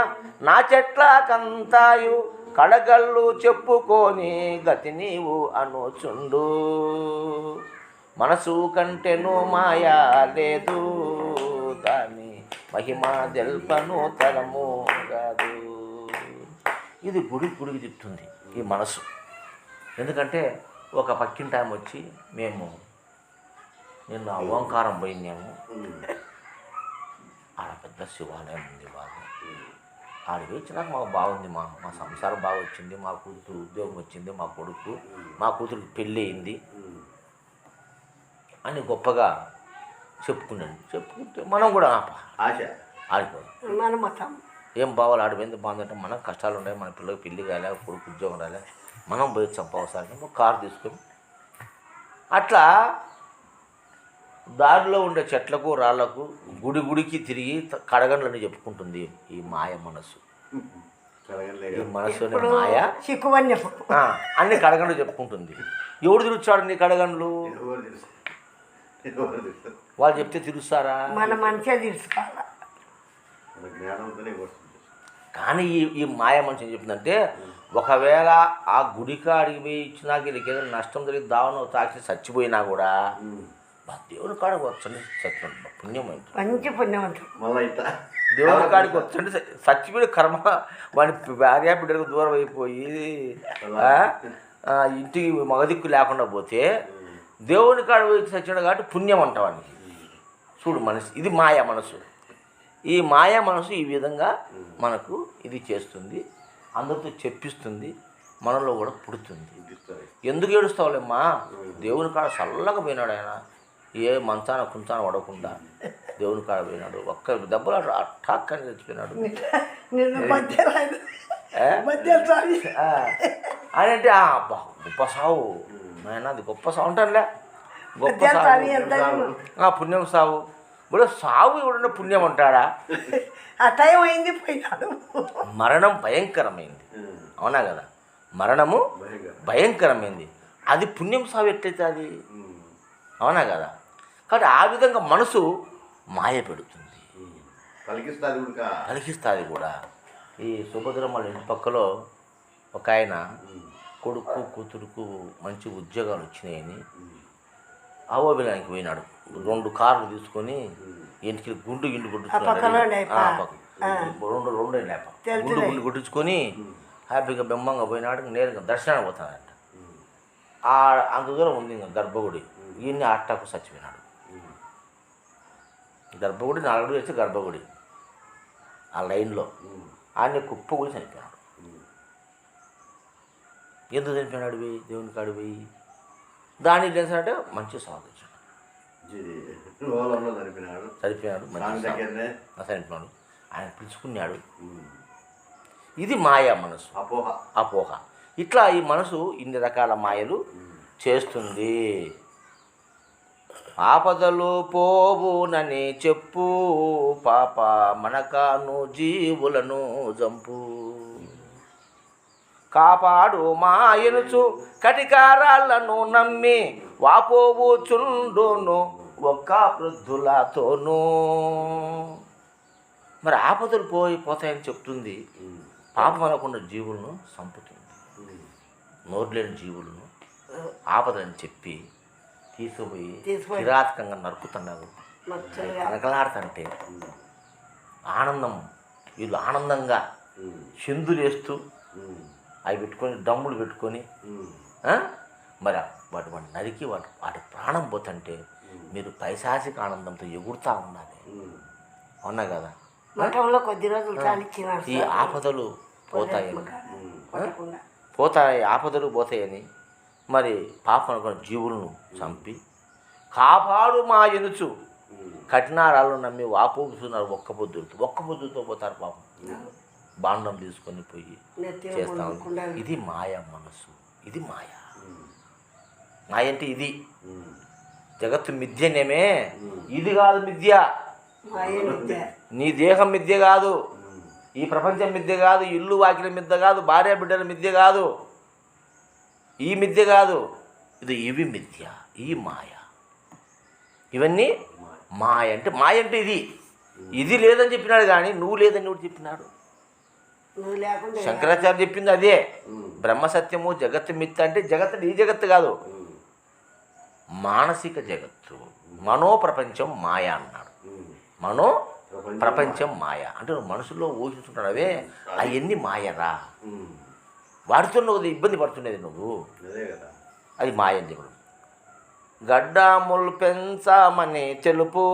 నా చెట్ల కంతాయు కడగళ్ళు చెప్పుకొని గతి నీవు అనుచుండు, మనసు కంటెను మాయా లేదు దాని మహిమ తెల్పను తరము కాదు. ఇది గుడికి తిప్పుతుంది ఈ మనసు. ఎందుకంటే ఒక పక్కింటి టైం వచ్చి మేము నిన్న ఓంకారం పోయినాము, ఆడ పెద్ద శివాలయం ఉంది బాగా, ఆడ వేచినాక మాకు బాగుంది, మా సంసారం బాగా వచ్చింది, మా కూతురు ఉద్యోగం వచ్చింది, మా కొడుకు మా కూతురికి పెళ్ళి అయింది అని గొప్పగా చెప్పుకుంటే మనం కూడా ఆడిపోదాం. ఏం బావాలి ఆడిపోయింది బాగుందంటే మనం కష్టాలు ఉన్నాయి, మన పిల్లలకి పెళ్ళి కాలే, కొడుకు ఉద్యోగం రాలే, మనం పోయి చంపవసరానికి కారు తీసుకొని అట్లా దారిలో ఉండే చెట్లకు రాళ్లకు గుడికి తిరిగి కడగండ్లని చెప్పుకుంటుంది ఈ మాయ మనసు. ఈ మనసుని మాయ చిక్కువన్నప్పుడు అన్ని కడగండ్లు చెప్పుకుంటుంది. ఎవడు తిరుగుతాడు నీ కడగండ్లు? వాళ్ళు చెప్తే తిరుగుతారా? మన మనసే తెలుసుకోవాలి. కానీ ఈ మాయ మనిషి ఏం చెప్తుందంటే, ఒకవేళ ఆ గుడికాడికి పోయి ఇచ్చినాక వీళ్ళకి ఏదైనా నష్టం జరిగి దావనం తాకి చచ్చిపోయినా కూడా దేవుని కాడికి వచ్చండి సత్యం పుణ్యమైంది, మంచి పుణ్యవంతుడు. దేవుని కాడికి వచ్చండి చచ్చిపోయిన కర్మ వాడి భార్య బిడ్డలకు దూరం అయిపోయి ఇంటికి మగదిక్కు లేకుండా పోతే దేవుని కాడ పోయి చచ్చాడు కాబట్టి పుణ్యం అంటావానికి. చూడు మనసు, ఇది మాయా మనసు. ఈ మాయా మనసు ఈ విధంగా మనకు ఇది చేస్తుంది, అందరితో చెప్పిస్తుంది, మనలో కూడా పుడుతుంది. ఎందుకు ఏడుస్తావులేమ్మా? దేవుని కాడ చల్లగా పోయినాడు ఆయన, ఏ మంచాన కుంచాన పడకుండా దేవుని కాడ పోయినాడు. ఒక్క దెబ్బలు ఠాక్ అని చచ్చిపోయినాడు. అని అంటే అబ్బా గొప్ప సావు ఆయన, అది గొప్ప సావు అంటానులే, గొప్ప సావు, పుణ్యం సావు. ఇప్పుడు సావు ఎవడన్నా పుణ్యం అంటాడా? ఆ టైం అయింది పోయినాడు. మరణం భయంకరమైంది, అవునా కదా? మరణము భయంకరమైంది, అది పుణ్యం సావు ఎట్లయితే అది, అవునా కదా? కాబట్టి ఆ విధంగా మనసు మాయ పెడుతుంది, పలికిస్తుంది కూడా. ఈ సుభద్రమ్మల ఇంటి పక్కలో ఒక ఆయన కొడుకు కూతురుకు మంచి ఉద్యోగాలు వచ్చినాయని అవోబిలానికి పోయినాడు. 2 కార్లు తీసుకొని ఇంటికి గుండు కొట్టించుకున్నాడు. గుండు కొట్టించుకొని హ్యాపీగా బెమ్మంగా పోయినాడు. నేరుగా దర్శనానికి పోతాడంట. అంత దూరం ఉంది ఇంకా గర్భగుడి. ఈయన్ని అట్టకు చచ్చిపోయినాడు. గర్భగుడి 4 అడుగులు వచ్చి గర్భగుడి ఆ లైన్లో ఆయన కుప్పగుడి చనిపోయినాడు. ఎందుకు చనిపోయినాడు పోయి దేవుని కాడి పోయి? దానికి తెలిసినట్టే మంచి సాధించాడు, చనిపోయాడు, చనిపోయాడు. ఆయన పిలుచుకున్నాడు. ఇది మాయా మనసు, అపోహ. ఇట్లా ఈ మనసు ఇన్ని రకాల మాయలు చేస్తుంది. ఆపదలు పోవునని చెప్పు పాప మనకాను జీవులను జంపు, కాపాడు మాయనుచు కటికారాలను నమ్మి వాపోవుచుండును ఒక్క వృద్ధులతోనూ. మరి ఆపదలు పోతాయని చెప్తుంది, పాపం అనకుండా జీవులను చంపుతుంది. నోరులేని జీవులను ఆపదని చెప్పి తీసుకుపోయి కిరాతకంగా నరుకుతున్నారు. కనకలాడుతుంటే ఆనందం, వీళ్ళు ఆనందంగా చిందులేస్తూ అవి పెట్టుకొని డమ్ములు పెట్టుకొని మరి వాటి నరికి వాటి ప్రాణం పోతుంటే మీరు పైశాచిక ఆనందంతో ఎగురుతూ ఉండాలి, అవునా కదా? కొద్ది రోజులు ఈ ఆపదలు ఆపదలు పోతాయని మరి పాపం అనుకున్న జీవులను చంపి కాపాడు మా ఎనుచు కఠినారాలను నమ్మి వాపోతున్నారు. ఒక్క పొద్దుతో పోతారు పాపం, బాండం తీసుకొని పోయి చేస్తాం. ఇది మాయ మనసు, ఇది మాయ. మాయ అంటే ఇది. జగత్తు మిథ్యనేమే, ఇది కాదు మిథ్య. నీ దేహం మిథ్య కాదు, ఈ ప్రపంచం మిథ్య కాదు, ఇల్లు వాకిల మిథ్య కాదు, భార్య బిడ్డల మిథ్య కాదు, ఈ మిథ్య కాదు. ఇవి మిథ్య, ఈ మాయ. ఇవన్నీ మాయ అంటే ఇది లేదని చెప్పినాడు. కానీ నువ్వు లేదని ఎవడు చెప్పినాడు? శంకరాచార్య చెప్పింది అదే. బ్రహ్మసత్యము జగత్తు మిథ్య అంటే జగత్తు ఈ జగత్తు కాదు, మానసిక జగత్తు, మనోప్రపంచం మాయ అన్నాడు. మనో ప్రపంచం మాయ అంటే నువ్వు మనసులో ఊహించుకుంటున్నావే అవన్నీ మాయరా. వాటితో నువ్వు ఇబ్బంది పడుతున్నది నువ్వు, అది మాయ అని చెప్పడం. గడ్డాములు పెంచామని తెలుపు,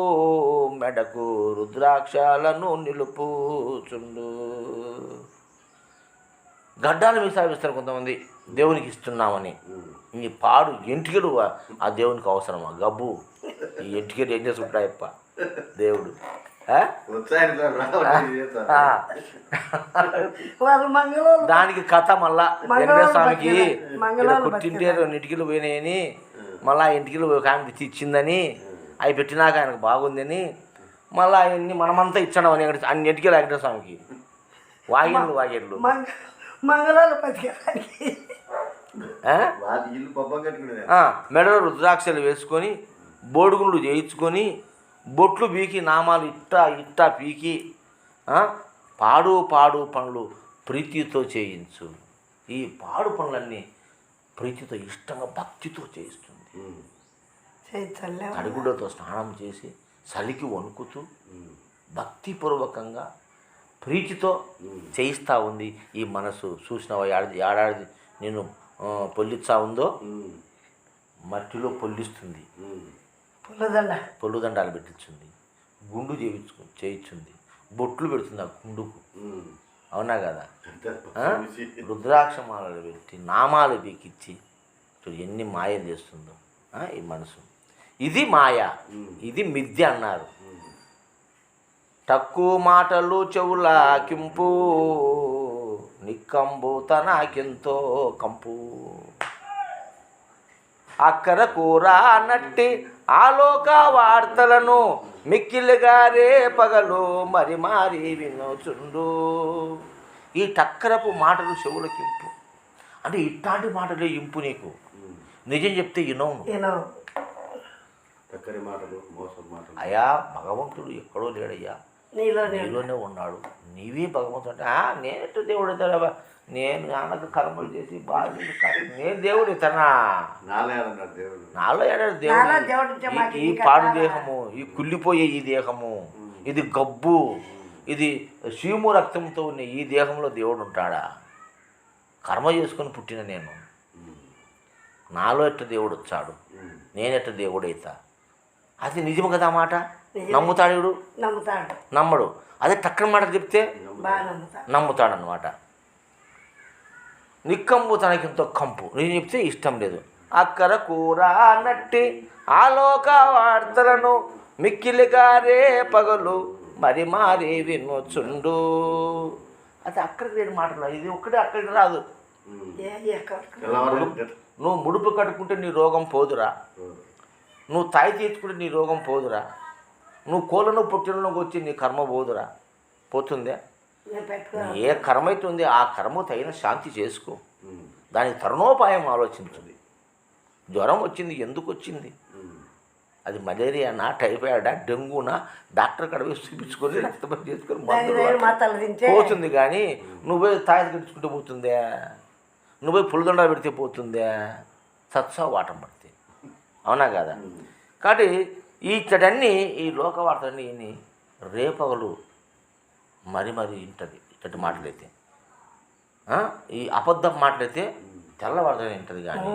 మెడకు రుద్రాక్షాలను నిలుపుచుండు. గడ్డాలు మీసావిస్తారు కొంతమంది దేవునికి ఇస్తున్నామని. ఈ పాడు ఎంటికలు ఆ దేవునికి అవసరమా? గబ్బు ఈ ఎంటికలు ఏం చేసుకుంటాయప్ప దేవుడు. దానికి కథ మళ్ళా వెంకటేశ్వర స్వామికి కుట్టింటే 2 ఇంటికలు పోయినాయని, మళ్ళా ఇంటికి ఒక ఆమె ఇచ్చిందని అవి పెట్టినాక ఆయనకు బాగుందని మళ్ళీ అవన్నీ మనమంతా ఇచ్చాడు అని అన్నింటికీ వెంకటేశ్వర స్వామికి వాగేళ్ళు మంగళాలు బతికేదానికి వాళ్ళ ఇల్లు పబ్బం కట్టుకునేది. మెడలో రుద్రాక్షలు వేసుకొని బోడుగుండ్లు చేయించుకొని బొట్లు పీకి నామాలు ఇట్టా పీకి పాడు పనులు ప్రీతితో చేయించు. ఈ పాడు పనులన్నీ ప్రీతితో ఇష్టంగా భక్తితో చేయిస్తుంది. తడిగుడ్డతో స్నానం చేసి చలికి వణుకుతూ భక్తిపూర్వకంగా ప్రీతితో చేయిస్తూ ఉంది. ఈ మనసు చూసినవా ఏడాది నేను పొల్లిచ్చా ఉందో మట్టిలో పొల్లిస్తుంది, పొల్లుదండాలు పెట్టించింది, గుండు చేయించుంది, బొట్లు పెడుతుంది ఆ గుండుకు. అవునా కదా? రుద్రాక్షమాలలు పెట్టి నామాలు బీకిచ్చి చూడు ఎన్ని మాయం చేస్తుందో ఈ మనసు. ఇది మాయ, ఇది మిథ్య అన్నారు. తక్కువ మాటలు చెవులాకింపు నిక్కంబు తనకెంతో కంపు. అక్కర కూర నట్టి ఆలోక వార్తలను మిక్కిలిగారే పగలు మరి వినోచుండు. ఈ టక్కరపు మాటలు చెవులకి ఇంపు అంటే ఇట్లాంటి మాటలే ఇంపు నీకు. నిజం చెప్తే వినవు. అయ్యా భగవంతుడు ఎక్కడో లేడయ్యా, నీలోనే ఉన్నాడు. నీవే భగవంతుడు అంటే నేనెట్టు దేవుడు అవుతాడా? నేను నాన్నకు కర్మలు చేసి బాగా నేను దేవుడు ఇతనా? నాలో ఏడాడు దేవుడు. ఈ పాడు దేహము, ఈ కుళ్ళిపోయే ఈ దేహము, ఇది గబ్బు, ఇది శివము రక్తంతో ఉన్న ఈ దేహంలో దేవుడు ఉంటాడా? కర్మ చేసుకొని పుట్టిన నేను, నాలో ఎట్ట దేవుడు వచ్చాడు, నేనెట్ట దేవుడు అవుతా? అది నిజము కదా మాట. నమ్ముతాడు నమ్మడు. అదే టక్కన మాట చెప్తే నమ్ముతాడనమాట. నిక్కంబు తనకింతో కంపు. నేను చెప్తే ఇష్టం లేదు. అక్కర కూర నట్టి ఆలోక వార్తలను మిక్కిలిగారే పగలు మరి వినోచుండు. అది అక్కడికి లేని మాటలు. ఇది ఒక్కటే అక్కడికి రాదు. నువ్వు ముడుపు కట్టుకుంటే నీ రోగం పోదురా, నువ్వు తాయి తీర్చుకుంటే నీ రోగం పోదురా, నువ్వు కోళ్ళను పుట్టినలోకి వచ్చి నీ కర్మ పోదురా. పోతుందే? ఏ కర్మ అయితే ఉంది ఆ కర్మ తగిన శాంతి చేసుకో. దానికి తరుణోపాయం ఆలోచించుంది. జ్వరం వచ్చింది, ఎందుకు వచ్చింది? అది మలేరియానా, టైఫాయిడా, డెంగూనా? డాక్టర్ కడ వేసి చూపించుకొని రక్తపరి చేసుకొని మందులు పోతుంది. కానీ నువ్వే తాయి కట్టించుకుంటే పోతుందే, నువ్వే పులిదండ పెడితే పోతుందే, సత్సా వాటం పడితే. అవునా కదా? కాబట్టి ఇచ్చటన్నీ ఈ లోకవార్తలన్నీ రేపగలు మరి ఇంటది. ఇచ్చటి మాటలైతే ఈ అబద్ధం మాటలైతే తెల్లవారుదని వింటది. కానీ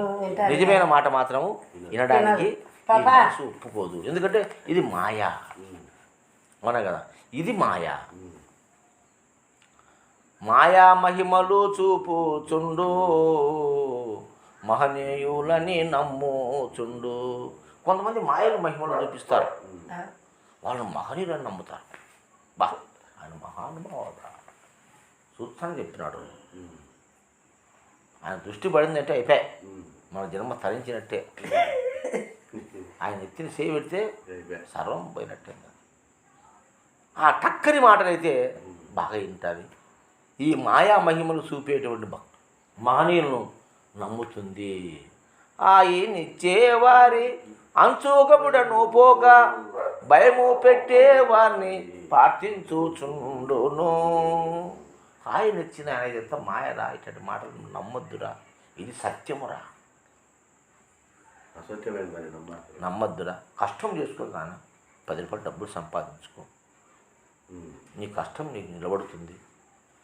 నిజమైన మాట మాత్రము వినడానికి ఈ మనసు ఒప్పుకోదు. ఎందుకంటే ఇది మాయా. అవునా కదా? ఇది మాయా. మాయా మహిమలు చూపుచుండు మహనీయులని నమ్ముచుండు. కొంతమంది మాయలు మహిమలు చూపిస్తారు, వాళ్ళు మహనీయులని నమ్ముతారు. బా ఆయన మహానుభావుడు చూస్తానని చెప్పినాడు. ఆయన దృష్టి పడిందంటే అయిపోయి మన జన్మ తరించినట్టే. ఆయన ఎత్తిన చేయి పెడితే సర్వం పోయినట్టే. ఆ టక్కరి మాటలైతే బాగా వింటుంది. ఈ మాయా మహిమలు చూపేటువంటి మహనీయులను నమ్ముతుంది. ఆయనిచ్చేవారి అంచుగముడను పోగా భయము పెట్టేవారిని ప్రార్థించుచుండును. ఆయన ఇచ్చిన ఆయన మాయరా, ఇటువంటి మాటలు నమ్మొద్దురా, ఇది సత్యమురా, నమ్మొద్దురా. కష్టం చేసుకో, కానీ 10 రూపాయలు డబ్బులు సంపాదించుకో. నీ కష్టం నీకు నిలబడుతుంది,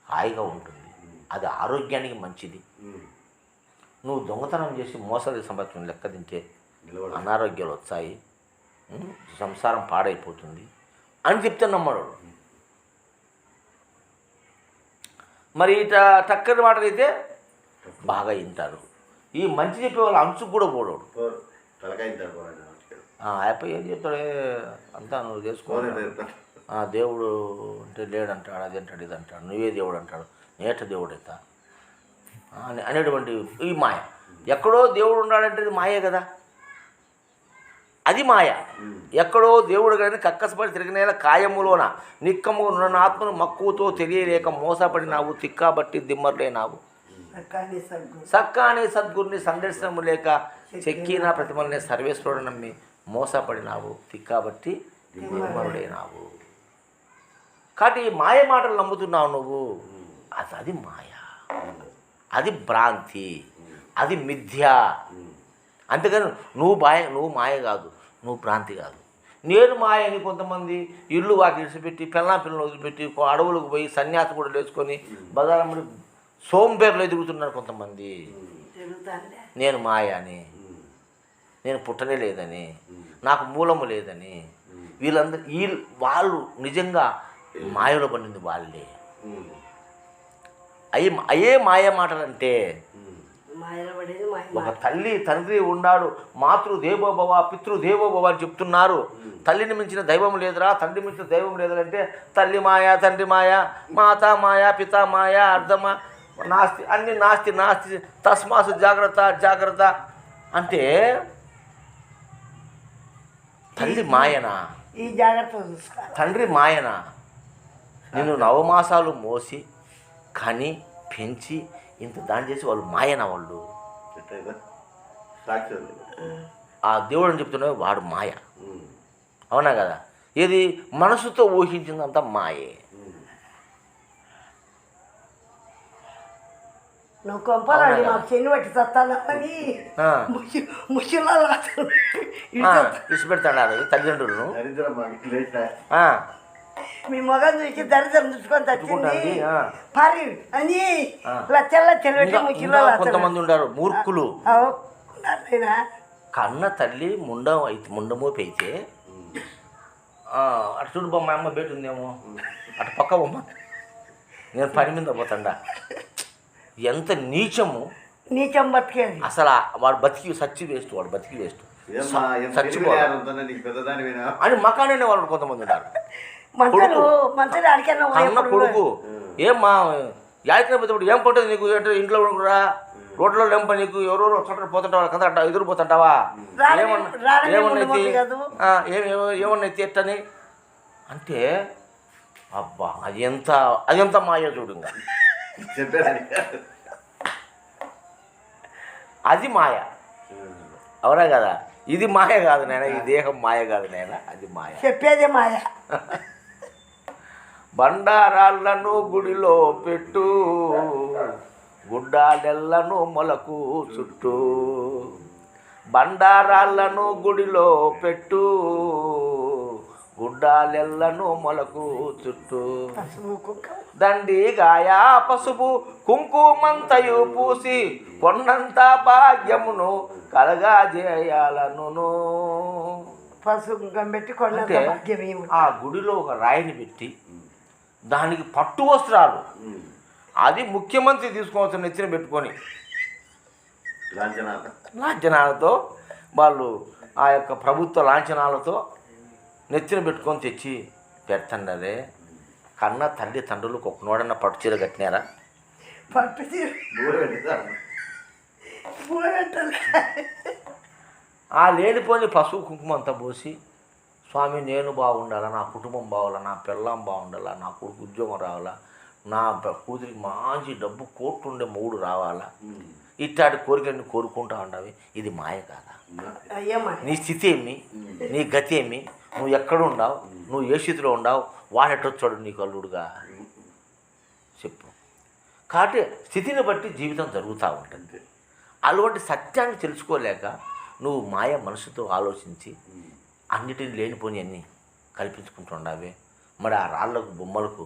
హాయిగా ఉంటుంది, అది ఆరోగ్యానికి మంచిది. నువ్వు దొంగతనం చేసి మోసాలు సంపాదించిన లెక్క తింటే అనారోగ్యాలు వచ్చాయి, సంసారం పాడైపోతుంది అని చెప్తే నమ్మడు. మరి ఇట టక్కరి మాటలైతే బాగా వింటారు. ఈ మంచి చెప్పే వాళ్ళు అంచుకు కూడా పోడోడు. అయిపోయి ఏం చెప్తాడే అంతా నువ్వు చేసుకోవాలి, దేవుడు అంటే లేడంటాడు, అది అంటాడు, ఇది అంటాడు, నువ్వే దేవుడు అంటాడు, నేట దేవుడు అవుతా అనేటువంటి ఈ మాయ. ఎక్కడో దేవుడు ఉన్నాడంటే ఇది మాయే కదా. అది మాయ. ఎక్కడో దేవుడు కానీ కక్కసపడి తిరిగినేల కాయములోన నిక్కము నున్న ఆత్మను మక్కువతో తెలియలేక మోసపడినావు, తిక్కాబట్టి దిమ్మరులేనావు. సక్కాని సద్గురుని సందర్శనము లేక చెక్కిన ప్రతిమల్ని సర్వేశ్వరుడు నమ్మి మోసపడినావు, తిక్కాబట్టి దిమ్మరులేనావు. కాబట్టి ఈ మాయ మాటలు నమ్ముతున్నావు నువ్వు. అది మాయ, అది భ్రాంతి, అది మిథ్య. అంతేగాని నువ్వు మాయ కాదు, నువ్వు భ్రాంతి కాదు. నేను మాయ అని కొంతమంది ఇల్లు వాకి విడిచిపెట్టి పిల్లలు వదిలిపెట్టి అడవులకు పోయి సన్యాసం కూడా వేసుకొని బజారమ్మడి సోంపేర్లో తిరుగుతున్నారు కొంతమంది. నేను మాయ అని, నేను పుట్టనే లేదని, నాకు మూలము లేదని. వాళ్ళు నిజంగా మాయలో పడింది వాళ్ళే. అయ్యే మాయ మాటలంటే ఒక తల్లి తండ్రి ఉన్నాడు, మాతృదేవోభవ పితృదేవోభవ అని చెప్తున్నారు. తల్లిని మించిన దైవం లేదురా, తండ్రి మించిన దైవం లేదంటే తల్లి మాయ, తండ్రి మాయ, మాత మాయ, పిత మాయ, అర్ధమా నాస్తి, అన్ని నాస్తి నాస్తి, తస్మాసు జాగ్రత్త జాగ్రత్త అంటే తల్లి మాయనా, ఈ జాగ్రత్త చూసుకోవాలి. తండ్రి మాయనా? నిన్ను నవమాసాలు మోసి కని పెంచి ఇంత దాని చేసి వాళ్ళు మాయనా? వాళ్ళు ఆ దేవుడు అని చెప్తున్నా వాడు మాయ. అవునా కదా? ఇది మనసుతో ఊహించిందంతా మాయే. నువ్వు కొంపాలండి మాకు చెల్లి పట్టి చస్తానని ముషిలా ఇచ్చిపెడతాడు తల్లిదండ్రులను. మీ మొగం చూసి దరిద్రం చూసుకొని తెచ్చింది పరి అని లచ్చల చెల్లి ముషిలో కొంతమంది ఉన్నారు మూర్ఖులు. ఉన్నారైనా కన్న తల్లి ముండమోపి అయితే అటు చూడు బొమ్మ అమ్మ బయట ఉందేమో, అటు పక్క బొమ్మ నేను పని మీద పోతాడా. ఎంత నీచము, నీచం బతికేది. అసలు వాడు బతికి సచ్చి వేస్ట్, వాడు బతికి వేస్ట్ అని మకానే వాళ్ళు కొంతమంది ఉన్నారు. కన్న కొడుకు ఏమ్మా యాడికైనా పోతే ఏం పడుతుంది నీకు, ఏంటో ఇంట్లో కూడా రోడ్లో లేంప నీకు ఎవరెవరు వస్తుంటారు పోతుంటావా కదా, ఎదురుపోతుంటావా, ఏమన్నైతే ఎట్టని అంటే అబ్బా అది ఎంత మాయ చూడు. ఇంకా అది మాయ. అవునా కదా? ఇది మాయ కాదు నాయన, ఈ దేహం మాయ కాదు నాయన, అది మాయ. చెప్పేదే మాయ. బండారాళ్ళను గుడిలో పెట్టు, గుడ్డాలెల్లను మొలకు చుట్టూ. బండారాళ్ళను గుడిలో పెట్టు, గుడ్డాలెల్లను మొలకు చుట్టూ. దండిగాయ పసుపు కుంకుమంతయు పూసి కొండంత భాగ్యమును కలగాజేయాలను. పసుపు కుంకం పెట్టి కొండంత భాగ్యం. ఆ గుడిలో ఒక రాయిని పెట్టి దానికి పట్టు వస్త్రాలు, అది ముఖ్యమంత్రి తీసుకోవచ్చు నెత్తిన పెట్టుకొని లాంఛనాలతో, వాళ్ళు ఆ యొక్క ప్రభుత్వ లాంఛనాలతో నెత్తిన పెట్టుకొని తెచ్చి పెడుతుండదే. కన్న తల్లి తండ్రులకు ఒక నోడన్న పట్టు చీర కట్టినారా? పట్టు చీర ఆ లేనిపోని పసుపు కుంకుమ అంతా పోసి, స్వామి నేను బాగుండాలా, నా కుటుంబం బాగాలా, నా పిల్లం బాగుండాలా, నా కొడుకు ఉద్యోగం రావాలా, నా కూతురికి మంచి డబ్బు కోట్లుండే మూడు రావాలా, ఇట్లాంటి కోరికలన్నీ కోరుకుంటా ఉండవి. ఇది మాయ కాదా? నీ స్థితి ఏమి, నీ గతి ఏమి, నువ్వు ఎక్కడుండావు, నువ్వు ఏ స్థితిలో ఉండావు, వాడెట్టొచ్చాడు నీకు అల్లుడుగా చెప్పు. కాబట్టి స్థితిని బట్టి జీవితం జరుగుతూ ఉంటుంది. అటువంటి సత్యాన్ని తెలుసుకోలేక నువ్వు మాయ మనసుతో ఆలోచించి అన్నిటిని లేనిపోని అన్నీ కల్పించుకుంటుండావే. మరి ఆ రాళ్ళకు బొమ్మలకు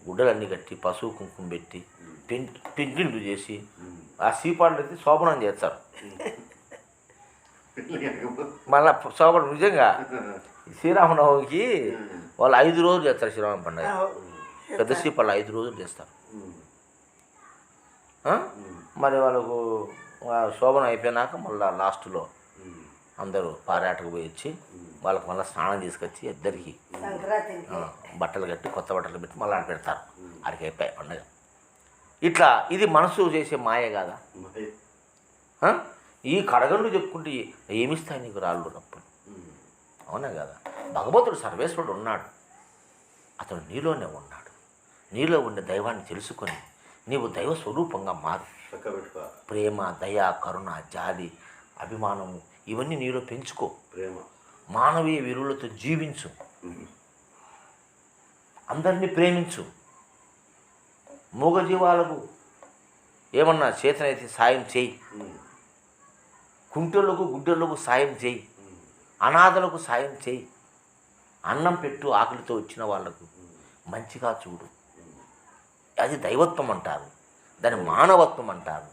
గుడ్డలన్నీ కట్టి పసుపు కుంకుమ పెట్టి పెంటిండు చేసి ఆ సీపాళ్ళు అయితే శోభనం చేస్తారు. మళ్ళా శోభనం నిజంగా శ్రీరామనవమికి వాళ్ళు 5 రోజులు చేస్తారు శ్రీరామ పండుగ. పెద్ద సీపాళ్ళు 5 రోజులు చేస్తారు. మరి వాళ్ళకు శోభనం అయిపోయినాక మళ్ళీ లాస్ట్లో అందరూ పారాటకు పోయి వచ్చి వాళ్ళకి మళ్ళీ స్నానం తీసుకొచ్చి ఇద్దరికి బట్టలు కట్టి కొత్త బట్టలు పెట్టి మళ్ళీ ఆడ పెడతారు. ఆడికి అయిపోయాయి పండుగ. ఇట్లా ఇది మనసు చేసే మాయ కాదా? ఈ కడగండ్లు చెప్పుకుంటే ఏమిస్తాయి నీకు రాళ్ళు రప్పని? అవునా కదా? భగవంతుడు సర్వేశ్వరుడు ఉన్నాడు, అతడు నీలోనే ఉన్నాడు. నీలో ఉండే దైవాన్ని తెలుసుకొని నీవు దైవ స్వరూపంగా మారు. ప్రేమ, దయ, కరుణ, జాలి, అభిమానము ఇవన్నీ నీలో పెంచుకో. ప్రేమ, మానవీయ విలువలతో జీవించు, అందరినీ ప్రేమించు. మూగజీవాలకు ఏమన్నా చేతనైతే సాయం చేయి, కుంటెలకు గుడ్డెలకు సాయం చేయి, అనాథలకు సాయం చేయి, అన్నం పెట్టు ఆకలితో వచ్చిన వాళ్లకు, మంచిగా చూడు. అది దైవత్వం అంటారు, దాన్ని మానవత్వం అంటారు.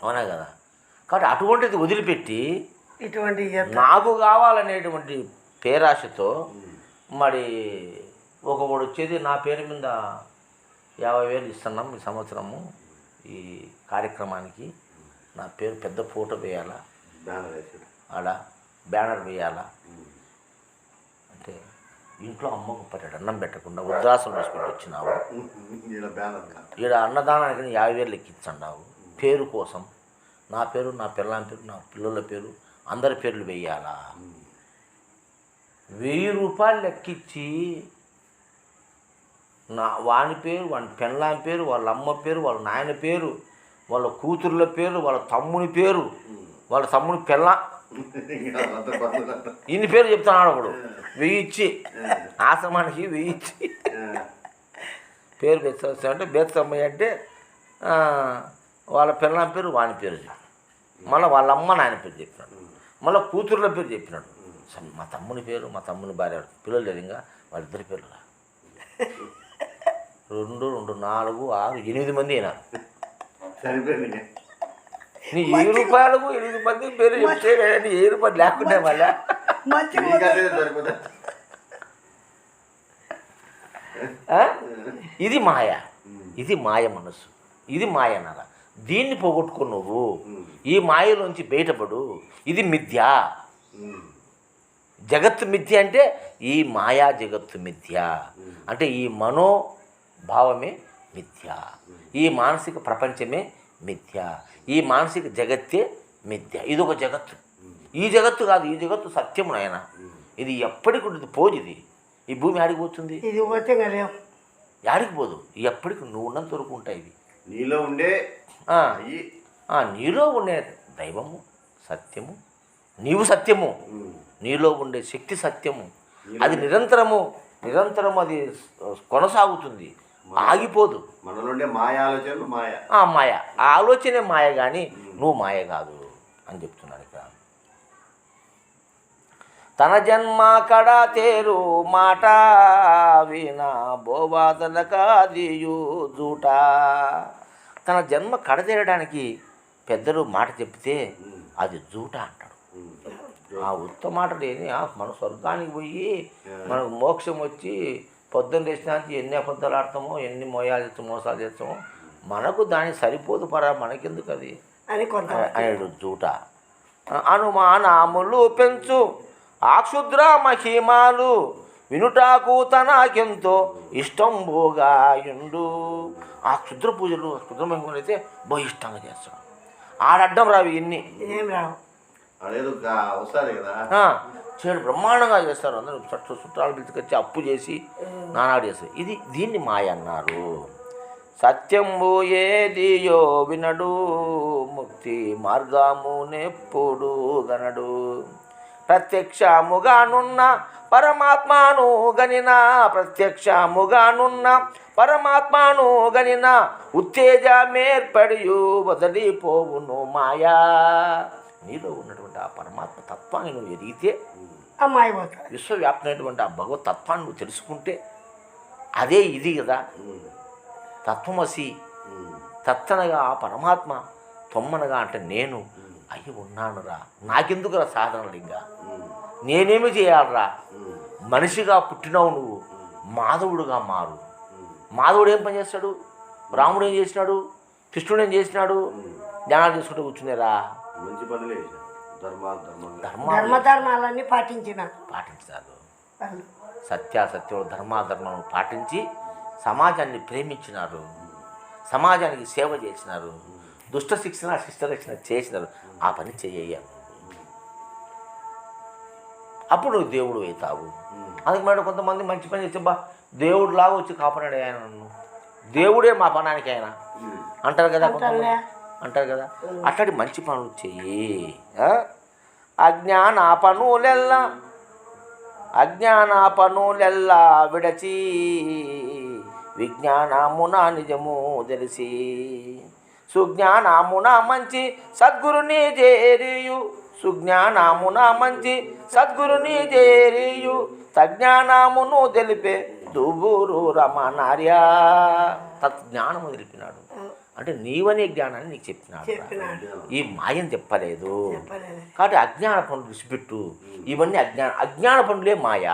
అవునా కదా? కాబట్టి అటువంటిది వదిలిపెట్టి ఇటువంటి నాకు కావాలనేటువంటి పేరాశతో మరి ఒకడు వచ్చేది నా పేరు మీద 50,000 ఇస్తున్నాం ఈ సంవత్సరము, ఈ కార్యక్రమానికి నా పేరు పెద్ద ఫోటో వేయాలా, ఆడ బ్యానర్ వేయాలా అంటే ఇంట్లో అమ్మకు పట్టాడు అన్నం పెట్టకుండా వృద్ధాశ్రమం హాస్పిటల్ వచ్చినావు, ఈడ అన్నదానానికి 50,000 లెక్కించండావు పేరు కోసం. నా పేరు, నా పిల్లల పేరు, నా పిల్లల పేరు, అందరి పేర్లు వేయాలా? 1000 రూపాయలు లెక్కించి వాని పేరు, వాని పెళ్ళాం పేరు, వాళ్ళ అమ్మ పేరు, వాళ్ళ నాయన పేరు, వాళ్ళ కూతుర్ల పేరు, వాళ్ళ తమ్ముని పేరు, వాళ్ళ తమ్ముని పెళ్ళ ఇన్ని పేరు చెప్తున్నాడు ఒకడు. 1000 ఇచ్చి ఆశ్రమానికి 1000 ఇచ్చి పేరు బెత్స అంటే బెత్సమ్మయ్య అంటే వాళ్ళ పిల్లల పేరు, వాని పేరు చెప్పి మళ్ళీ వాళ్ళ అమ్మ నాయన పేరు చెప్పినాడు, మళ్ళీ కూతుర్ల పేరు చెప్పినాడు. మా తమ్ముని పేరు, మా తమ్ముని భార్య, పిల్లలు లేదు ఇంకా వాళ్ళిద్దరి పేర్లు 2, 2, 4, 6, 8 మంది అయినారు. నీ 1000 రూపాయలకు 8 మంది పేరు చెప్తే 1000 రూపాయలు లేకుండా మళ్ళా ఇది మాయ, ఇది మాయ మనస్సు, ఇది మాయ నర. దీన్ని పోగొట్టుకో నువ్వు, ఈ మాయలోంచి బయటపడు. ఇది మిథ్య, జగత్తు మిథ్య అంటే ఈ మాయా జగత్తు మిథ్య అంటే ఈ మనోభావమే మిథ్య, ఈ మానసిక ప్రపంచమే మిథ్య, ఈ మానసిక జగత్తే మిథ్య. ఇది ఒక జగత్తు, ఈ జగత్తు కాదు, ఈ జగత్తు సత్యము నాయన. ఇది ఎప్పటికి ఉంటుంది పోదు. ఇది ఈ భూమి ఆడికి పోతుంది, ఇది పోతే ఆడికి పోదు. ఎప్పటికి నువ్వు ఉన్నంత వరకు ఉంటాయి. ఇవి నీలో ఉండే నీలో ఉండే దైవము సత్యము, నీవు సత్యము, నీలో ఉండే శక్తి సత్యము. అది నిరంతరము అది కొనసాగుతుంది, ఆగిపోదు. మనలో ఉండే మాయ ఆలోచనలు మాయ, మాయ ఆ ఆలోచనే మాయ, కానీ నువ్వు మాయ కాదు అని చెప్తున్నాడు ఇక్కడ. తన జన్మ కడ తేరు మాట వినా బోబాదల కాదియు జూట. తన జన్మ కడతేరడానికి పెద్దలు మాట చెప్తే అది జూట అంటాడు. ఆ ఉత్తమ మాట లేని మన స్వర్గానికి పోయి మనకు మోక్షం వచ్చి పొద్దున్న లేచినానికి ఎన్ని అబద్ధాలు ఆడతామో, ఎన్ని మోసాలు చేస్తామో, మనకు దానికి సరిపోదు పరా, మనకెందుకు అది అనేడు జూట. అనుమానములు పెంచు ఆ క్షుద్ర మహిమాలు వినుటాకు తనకెంతో ఇష్టంబోగాయుండు. ఆ క్షుద్ర పూజలు, క్షుద్ర మహిమలు అయితే బహు ఇష్టంగా చేస్తాడు. ఆడడ్డం రావు, ఇన్ని రావు, చేడు బ్రహ్మాండంగా చేస్తారు. అందరూ చుట్టాలు పిలుచుకొచ్చి అప్పు చేసి నానాడు చేస్తారు. దీన్ని మాయ అన్నారు. సత్యంబు ఏదియో వినడు ముక్తి మార్గము నెప్పుడు గనడు. ప్రత్యక్షముగానున్న పరమాత్మను గనిన, ప్రత్యక్షముగానున్న పరమాత్మను గనిన ఉత్తేజమేర్పడియు వదిలిపోవును మాయా. నీలో ఉన్నటువంటి ఆ పరమాత్మ తత్వాన్ని నువ్వు ఎదిగితే, విశ్వవ్యాప్తమైనటువంటి ఆ భగవత్ తత్వాన్ని నువ్వు తెలుసుకుంటే, అదే ఇది కదా తత్వమసి. తత్తనగా ఆ పరమాత్మ, తొమ్మనగా అంటే నేను అయ్యి ఉన్నానురా, నాకెందుకురా సాధనలు, ఇంకా నేనేమి చేయాలరా? మనిషిగా పుట్టినావు నువ్వు, మాధవుడుగా మారు. మాధవుడు ఏం పని చేస్తాడు? రాముడు ఏం చేసినాడు? కృష్ణుడు ఏం చేసినాడు? ధ్యానాలు చేసుకుంటూ కూర్చునేరా? మంచి పనులే, ధర్మాలన్నీ పాటించారు. సత్యాసత్యం ధర్మాధర్మాలను పాటించి సమాజాన్ని ప్రేమించినారు, సమాజానికి సేవ చేసినారు. దుష్ట శిక్షణ శిష్ట రక్షణ చేసినారు, ఆ పని చెయ్య. అప్పుడు నువ్వు దేవుడు అవుతావు. అందుకు మేడం కొంతమంది మంచి పని చేస్తే బా దేవుడిలాగా వచ్చి కాపాడాడు ఆయన నన్ను, దేవుడే మా పనానికి ఆయన అంటారు కదా కొంతమంది, అంటారు కదా. అట్లాంటి మంచి పనులు చెయ్యి. అజ్ఞాన పనులెల్లా విడచి విజ్ఞానమున నిజము తెలిసి సుజ్ఞానమున మంచి సద్గురుని చేరియు సుజ్ఞానమున మంచి సద్గురుని చేరియు తజ్ఞానమును తెలిపే దుబురు రమణార్య. తజ్ఞానము తెలిపినాడు అంటే నీవనే జ్ఞానాన్ని నీకు చెప్పినాడు, ఈ మాయని చెప్పలేదు. కాబట్టి అజ్ఞాన పనులు విడిచిపెట్టు. ఇవన్నీ అజ్ఞాన పనులే మాయ.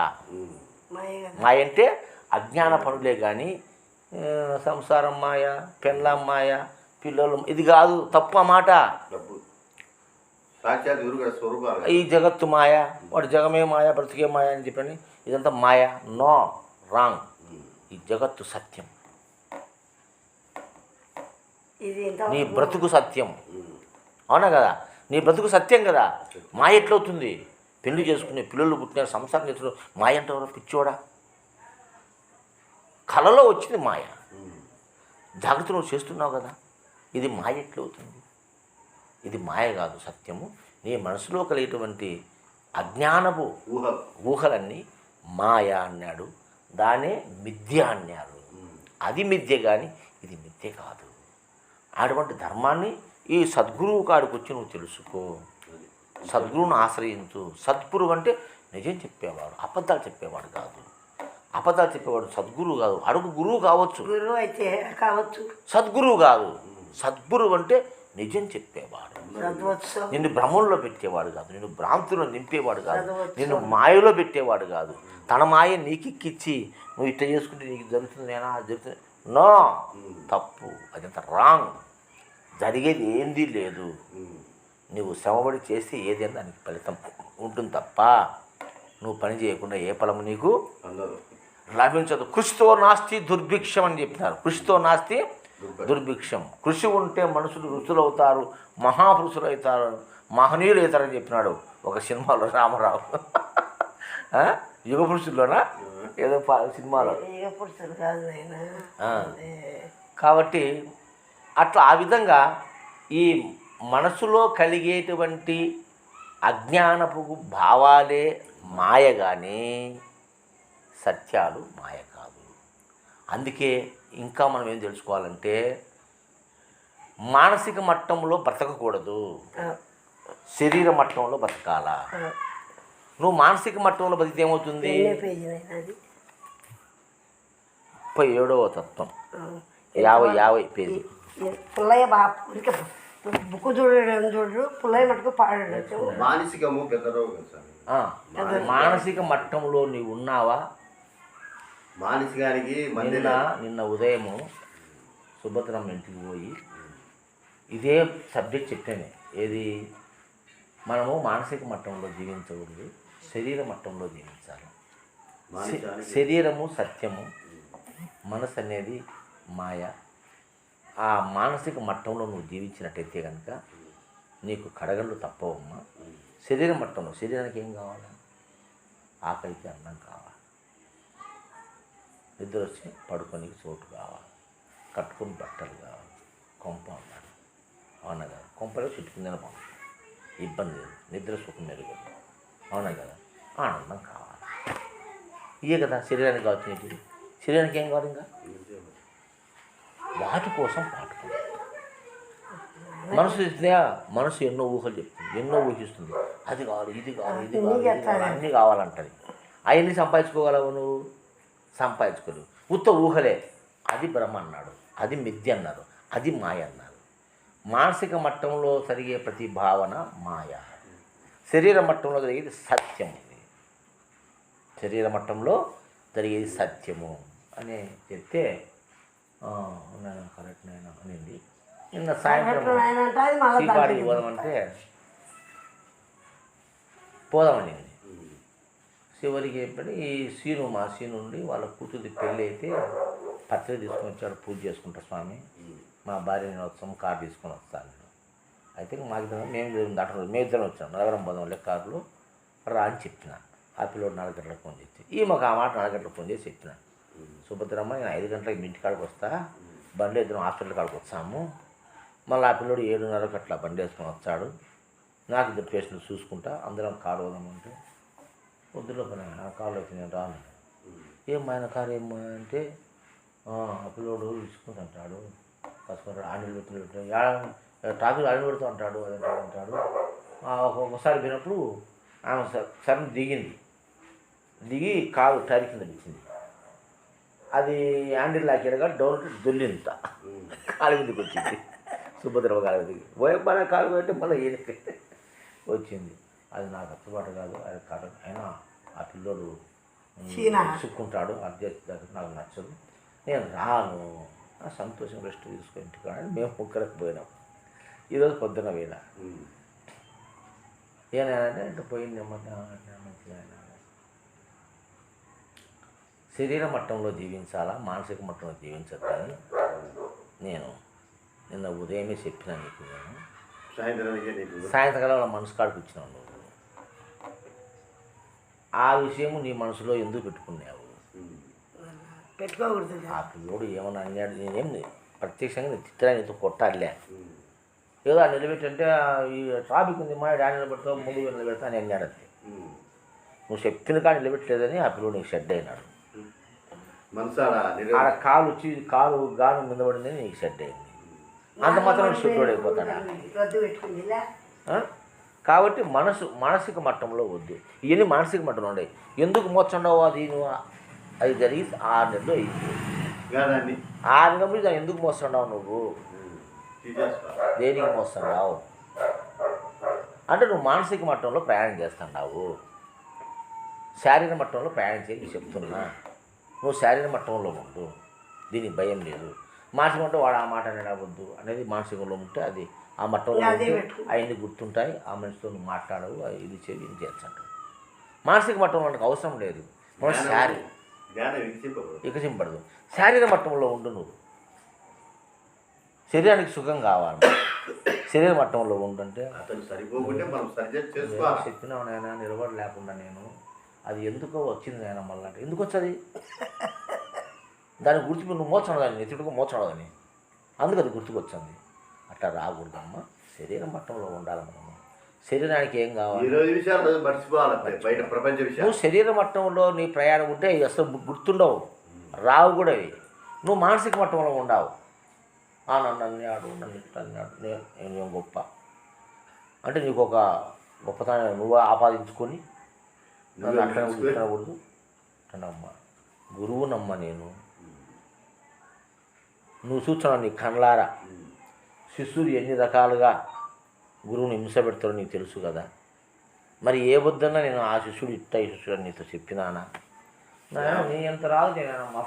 మాయ అంటే అజ్ఞాన పనులే కానీ సంసారం మాయ, పెళ్ళాం మాయ, పిల్లలు ఇది కాదు, తప్పు అన్నమాట. ఈ జగత్తు మాయ, వాడు జగమే మాయ, బ్రతికే మాయ అని చెప్పని ఇదంతా మాయ. No, wrong. ఈ జగత్తు సత్యం, నీ బ్రతుకు సత్యం. అవునా కదా, నీ బ్రతుకు సత్యం కదా. మాయ ఎట్లవుతుంది? పెళ్లి చేసుకునే పిల్లలు పుట్టిన సంసారం చేసిన మాయ అంటే ఎవరో పిచ్చోడా? కళలో వచ్చింది మాయ, జాగ్రత్త నువ్వు చేస్తున్నావు కదా, ఇది మాయ ఎట్లవుతుంది? ఇది మాయ కాదు, సత్యము. నీ మనసులో కలిగేటువంటి అజ్ఞానపు ఊహలన్నీ మాయ అన్నాడు. దానే మిథ్య అన్నారు. అది మిథ్య కానీ ఇది మిథ్య కాదు. అటువంటి ధర్మాన్ని ఈ సద్గురువు కాడికి వచ్చి నువ్వు తెలుసుకో, సద్గురువును ఆశ్రయించు. సద్గురువు అంటే నిజం చెప్పేవాడు, అబద్ధాలు చెప్పేవాడు కాదు. అబద్ధాలు చెప్పేవాడు సద్గురువు కాదు. అడుగు గురువు కావచ్చు, గురువు అయితే కావచ్చు, సద్గురువు కాదు. సద్గురువు అంటే నిజం చెప్పేవాడు, నిన్ను భ్రమంలో పెట్టేవాడు కాదు, నిన్ను భ్రాంతిలో నింపేవాడు కాదు, నిన్ను మాయలో పెట్టేవాడు కాదు. తన మాయ నీకెక్కిచ్చి నువ్వు ఇట్లా చేసుకుంటే నీకు జరుగుతుంది, నేనా అది జరుగుతుంది. నో, తప్పు, అదంత రాంగ్. జరిగేది ఏంది లేదు. నువ్వు శ్రమపడి చేస్తే ఏదైనా దానికి ఫలితం ఉంటుంది తప్ప నువ్వు పని చేయకుండా ఏ ఫలము నీకు లభించదు. కృషితో నాస్తి దుర్భిక్షం అని చెప్పినారు. కృషితో నాస్తి దుర్భిక్షం. కృషి ఉంటే మనుషులు రుచులు అవుతారు, మహాపురుషులు అవుతారు, మహనీయులు అవుతారని చెప్పినాడు ఒక సినిమాలో రామారావు. యుగ పురుషుల్లోనా ఏదో సినిమాలో. కాబట్టి అట్లా ఆ విధంగా ఈ మనసులో కలిగేటువంటి అజ్ఞానపు భావాలే మాయ కానీ సత్యాలు మాయ కాదు. అందుకే ఇంకా మనం ఏం తెలుసుకోవాలంటే మానసిక మట్టంలో బ్రతకకూడదు, శరీర మట్టంలో బ్రతకాలా. నువ్వు మానసిక మట్టంలో బతికితే ఏమవుతుంది? 37వ తత్వం 50 పేజీ. పుల్లయ్య బుక్ చూడు పుల్లయ్య మటుకు పాడాడు. మానసికము పెద్ద రోగం సార్. మానసిక మట్టంలో నీవు ఉన్నావా? మానసికానికి నిన్న ఉదయము సుభద్రమ్మ ఇంటికి పోయి ఇదే సబ్జెక్ట్ చెప్పాను. ఏది? మనము మానసిక మట్టంలో జీవించకూడదు, శరీర మట్టంలో జీవించాలి. శరీరము సత్యము, మనసు అనేది మాయ. ఆ మానసిక మట్టంలో నువ్వు జీవించినట్టయితే కనుక నీకు కడగళ్ళు తప్పవమ్మా. శరీర మట్టంలో శరీరానికి ఏం కావాలి? ఆకలికి అన్నం కావాలి, నిద్ర వచ్చి పడుకొని చోటు కావాలి, కట్టుకుని బట్టలు కావాలి, కొంప ఉండాలి. అవునా కదా? కొంపలో చుట్టుకుందని బాగుంది, ఇబ్బంది లేదు, నిద్ర సుఖం మెరుగుంది. అవునా కదా? ఆనందం కావాలి. ఇవే కదా శరీరానికి కావాల్సినవి. శరీరానికి ఏం కావాలి? ఇంకా వాటి కోసం పాటుపడు. మనసు ఇస్తే మనసు ఎన్నో ఊహలు చెప్తుంది, ఎన్నో ఊహిస్తుంది. అది కావాలి, ఇది కావాలి, ఇది కావాలి, అన్నీ కావాలంటది. అవన్నీ సంపాదించుకోగలవు నువ్వు? సంపాదించుకోలేవు. ఉత్త ఊహలే. అది బ్రహ్మ అన్నాడు, అది మిథ్య అన్నారు, అది మాయ అన్నారు. మానసిక మట్టంలో జరిగే ప్రతి భావన మాయ, శరీర మట్టంలో జరిగేది సత్యం. శరీర మట్టంలో జరిగేది సత్యము అని చెప్తే నేను కరెక్ట్ నేను అనింది. నిన్న సాయంత్రం శ్రీపాడికి పోదామంటే పోదామనింది. చివరికి చెప్పి ఈ మా సీను ఉండి వాళ్ళ కూతురి పెళ్ళి అయితే పత్రిక తీసుకొని వచ్చాడు, పూజ చేసుకుంటారు స్వామి, మా భార్య నేను వస్తాం కారు తీసుకొని వస్తాను నేను. అయితే మాకు మేము ఇద్దరం వచ్చాం నగరం పోదాంలే కారులో రా అని చెప్పిన. ఆ పిల్లోడు 4 గంటలకు ఫోన్ చేసి మాకు ఆ మాట 4 గంటలకు ఫోన్ చేసి చెప్పిన, సుభద్రమ్మ నేను 5 గంటలకు మీ ఇంటి కాడికి వస్తా, బండి ఇద్దరం హాస్పిటల్ కాడికి వస్తాము. మళ్ళీ ఆ పిల్లోడు 7:30కి అట్లా బండి వేసుకొని వచ్చాడు. నాకు 2 పేషెంట్లు చూసుకుంటా అందరం కారు పోదామంటే వద్దులో పని ఆ కారులో అయితే నేను రాను. ఆయన కారు ఏమంటే ఆ పిల్లోడు ఇసుకుంటుంటాడు కసుకుంటాడు ఆండీలు పెట్టిన ట్రాఫిక్ ఆడి పెడుతూ అంటాడు అది అంటాడు. ఒక్కొక్కసారి పోయినప్పుడు ఆమె సరే దిగి కాలు టైర్ కింద ఇచ్చింది. అది హ్యాండిల్ లాకేడగా డౌన్ దొల్లింత కాలు మీదకి వచ్చింది. సుభద్రమ్మ కాలు మీదకి మన కాలు పెట్టి మళ్ళీ వచ్చింది. అది నాకు అచ్చుబాటు కాదు. అది కారణం అయినా ఆ పిల్లోడు సుక్కుంటాడు అడ్జస్ట్ దగ్గర నాకు నచ్చదు, నేను రాను. సంతోషం రెస్ట్ తీసుకొని ఇంటికి రాని మేము ముక్కరకు పోయినాం. ఈరోజు పొద్దున పోయినా ఏనంటే పోయింది మంచిగా. శరీర మట్టంలో జీవించాలా మానసిక మట్టంలో జీవించద్దని నేను నిన్న ఉదయమే చెప్పినా నీకు. నేను సాయంత్రకాలం మనసు కాడికి వచ్చినావు నువ్వు. ఆ విషయము నీ మనసులో ఎందుకు పెట్టుకున్నావు? పెట్టుకోకూడదు. ఆ పిల్లోడు ఏమన్నా అన్నాడు, నేనేం ప్రత్యక్షంగా నేను తిట్టా, నీతో కొట్టాలే ఏదో ఆ నిలబెట్టంటే ఈ ట్రాఫిక్ ఉంది మా డాడీ నిలబెడతావు ముందు నిలబెడతా అని అన్నాడు. అంతే నువ్వు చెప్పిన కాడ నిలబెట్టలేదని ఆ పిల్లోడు నీకు షెడ్ అయినాడు. ఆడ కాలు వచ్చి కాలు గాను మీద పడిందని నీకు షెడ్ అయింది. అంత మాత్రం షెడ్డు అయిపోతాడా? కాబట్టి మానసిక మట్టంలో వద్దు. ఇవన్నీ మానసిక మట్టంలో ఉన్నాయి. ఎందుకు మోర్చుండవు? అది నువ్వు అది జరిగి 6 నెలలు అయింది. 6 నెలలు దాన్ని ఎందుకు మోస్తుండవు నువ్వు? దేనికి మోస్తున్నావు అంటే నువ్వు మానసిక మట్టంలో ప్రయాణం చేస్తున్నావు, శారీరక మట్టంలో ప్రయాణం చేసి చెప్తున్నా. నువ్వు శారీరక మట్టంలో ఉండు, దీనికి భయం లేదు. మానసిక మట్టం వాడు ఆ మాట అనేవద్దు అనేది మానసికంలో ఉంటే అది ఆ మట్టంలో అవన్నీ గుర్తుంటాయి. ఆ మనిషితో నువ్వు మాట్లాడవు, ఇది చేయి ఇది చేస్తుంటావు. మానసిక మట్టంలో నాకు అవసరం లేదు. వికసింపడదు. శారీరక మట్టంలో ఉండు. నువ్వు శరీరానికి సుఖం కావాలి, శరీర మట్టంలో ఉండంటే చెప్పినావు నాయన నిలబడి లేకుండా నేను అది ఎందుకో వచ్చింది నాయన మళ్ళీ అంటే ఎందుకు వచ్చేది? దాన్ని గుర్తు నువ్వు మోచడం కానీ నెత్తుడుకు మోచడం కానీ అందుకు అది గుర్తుకొచ్చింది. అట్లా రాకూడదమ్మా, శరీర మట్టంలో ఉండాలి మనము. శరీరానికి ఏం కావాలి? నువ్వు శరీర మట్టంలో నీ ప్రయాణం ఉంటే అసలు గుర్తుండవు, రావు కూడా అవి. నువ్వు మానసిక మట్టంలో ఉండవు. నన్ను అన్నాడు, నన్ను ఇట్లా అన్నాడు, నేను గొప్ప అంటే నీకు ఒక గొప్పతనం నువ్వు ఆపాదించుకొని నన్ను అట్లా తినకూడదు. అంటమ్మా గురువునమ్మ నేను, నువ్వు చూస్తున్నావు నీ కళ్ళారా శిష్యుడు ఎన్ని రకాలుగా గురువుని హింస పెడతాడో నీకు తెలుసు కదా. మరి ఏ వద్దన్నా నేను ఆ శిష్యుడు ఇట్ట ఈ శిష్యుడు నీతో చెప్పినానా? నీ ఎంత రాదు నేనమ్మా.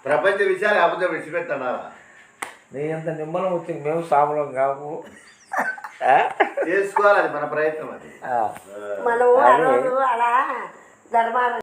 ప్రపంచ విషయాలు అబద్ధం విడిచిపెట్టానా? నీ ఎంత నిమ్మలం వచ్చింది మేము సామలం కాము. చేసుకోవాలి, అది మన ప్రయత్నం. అది మనం అలా ధర్మాలు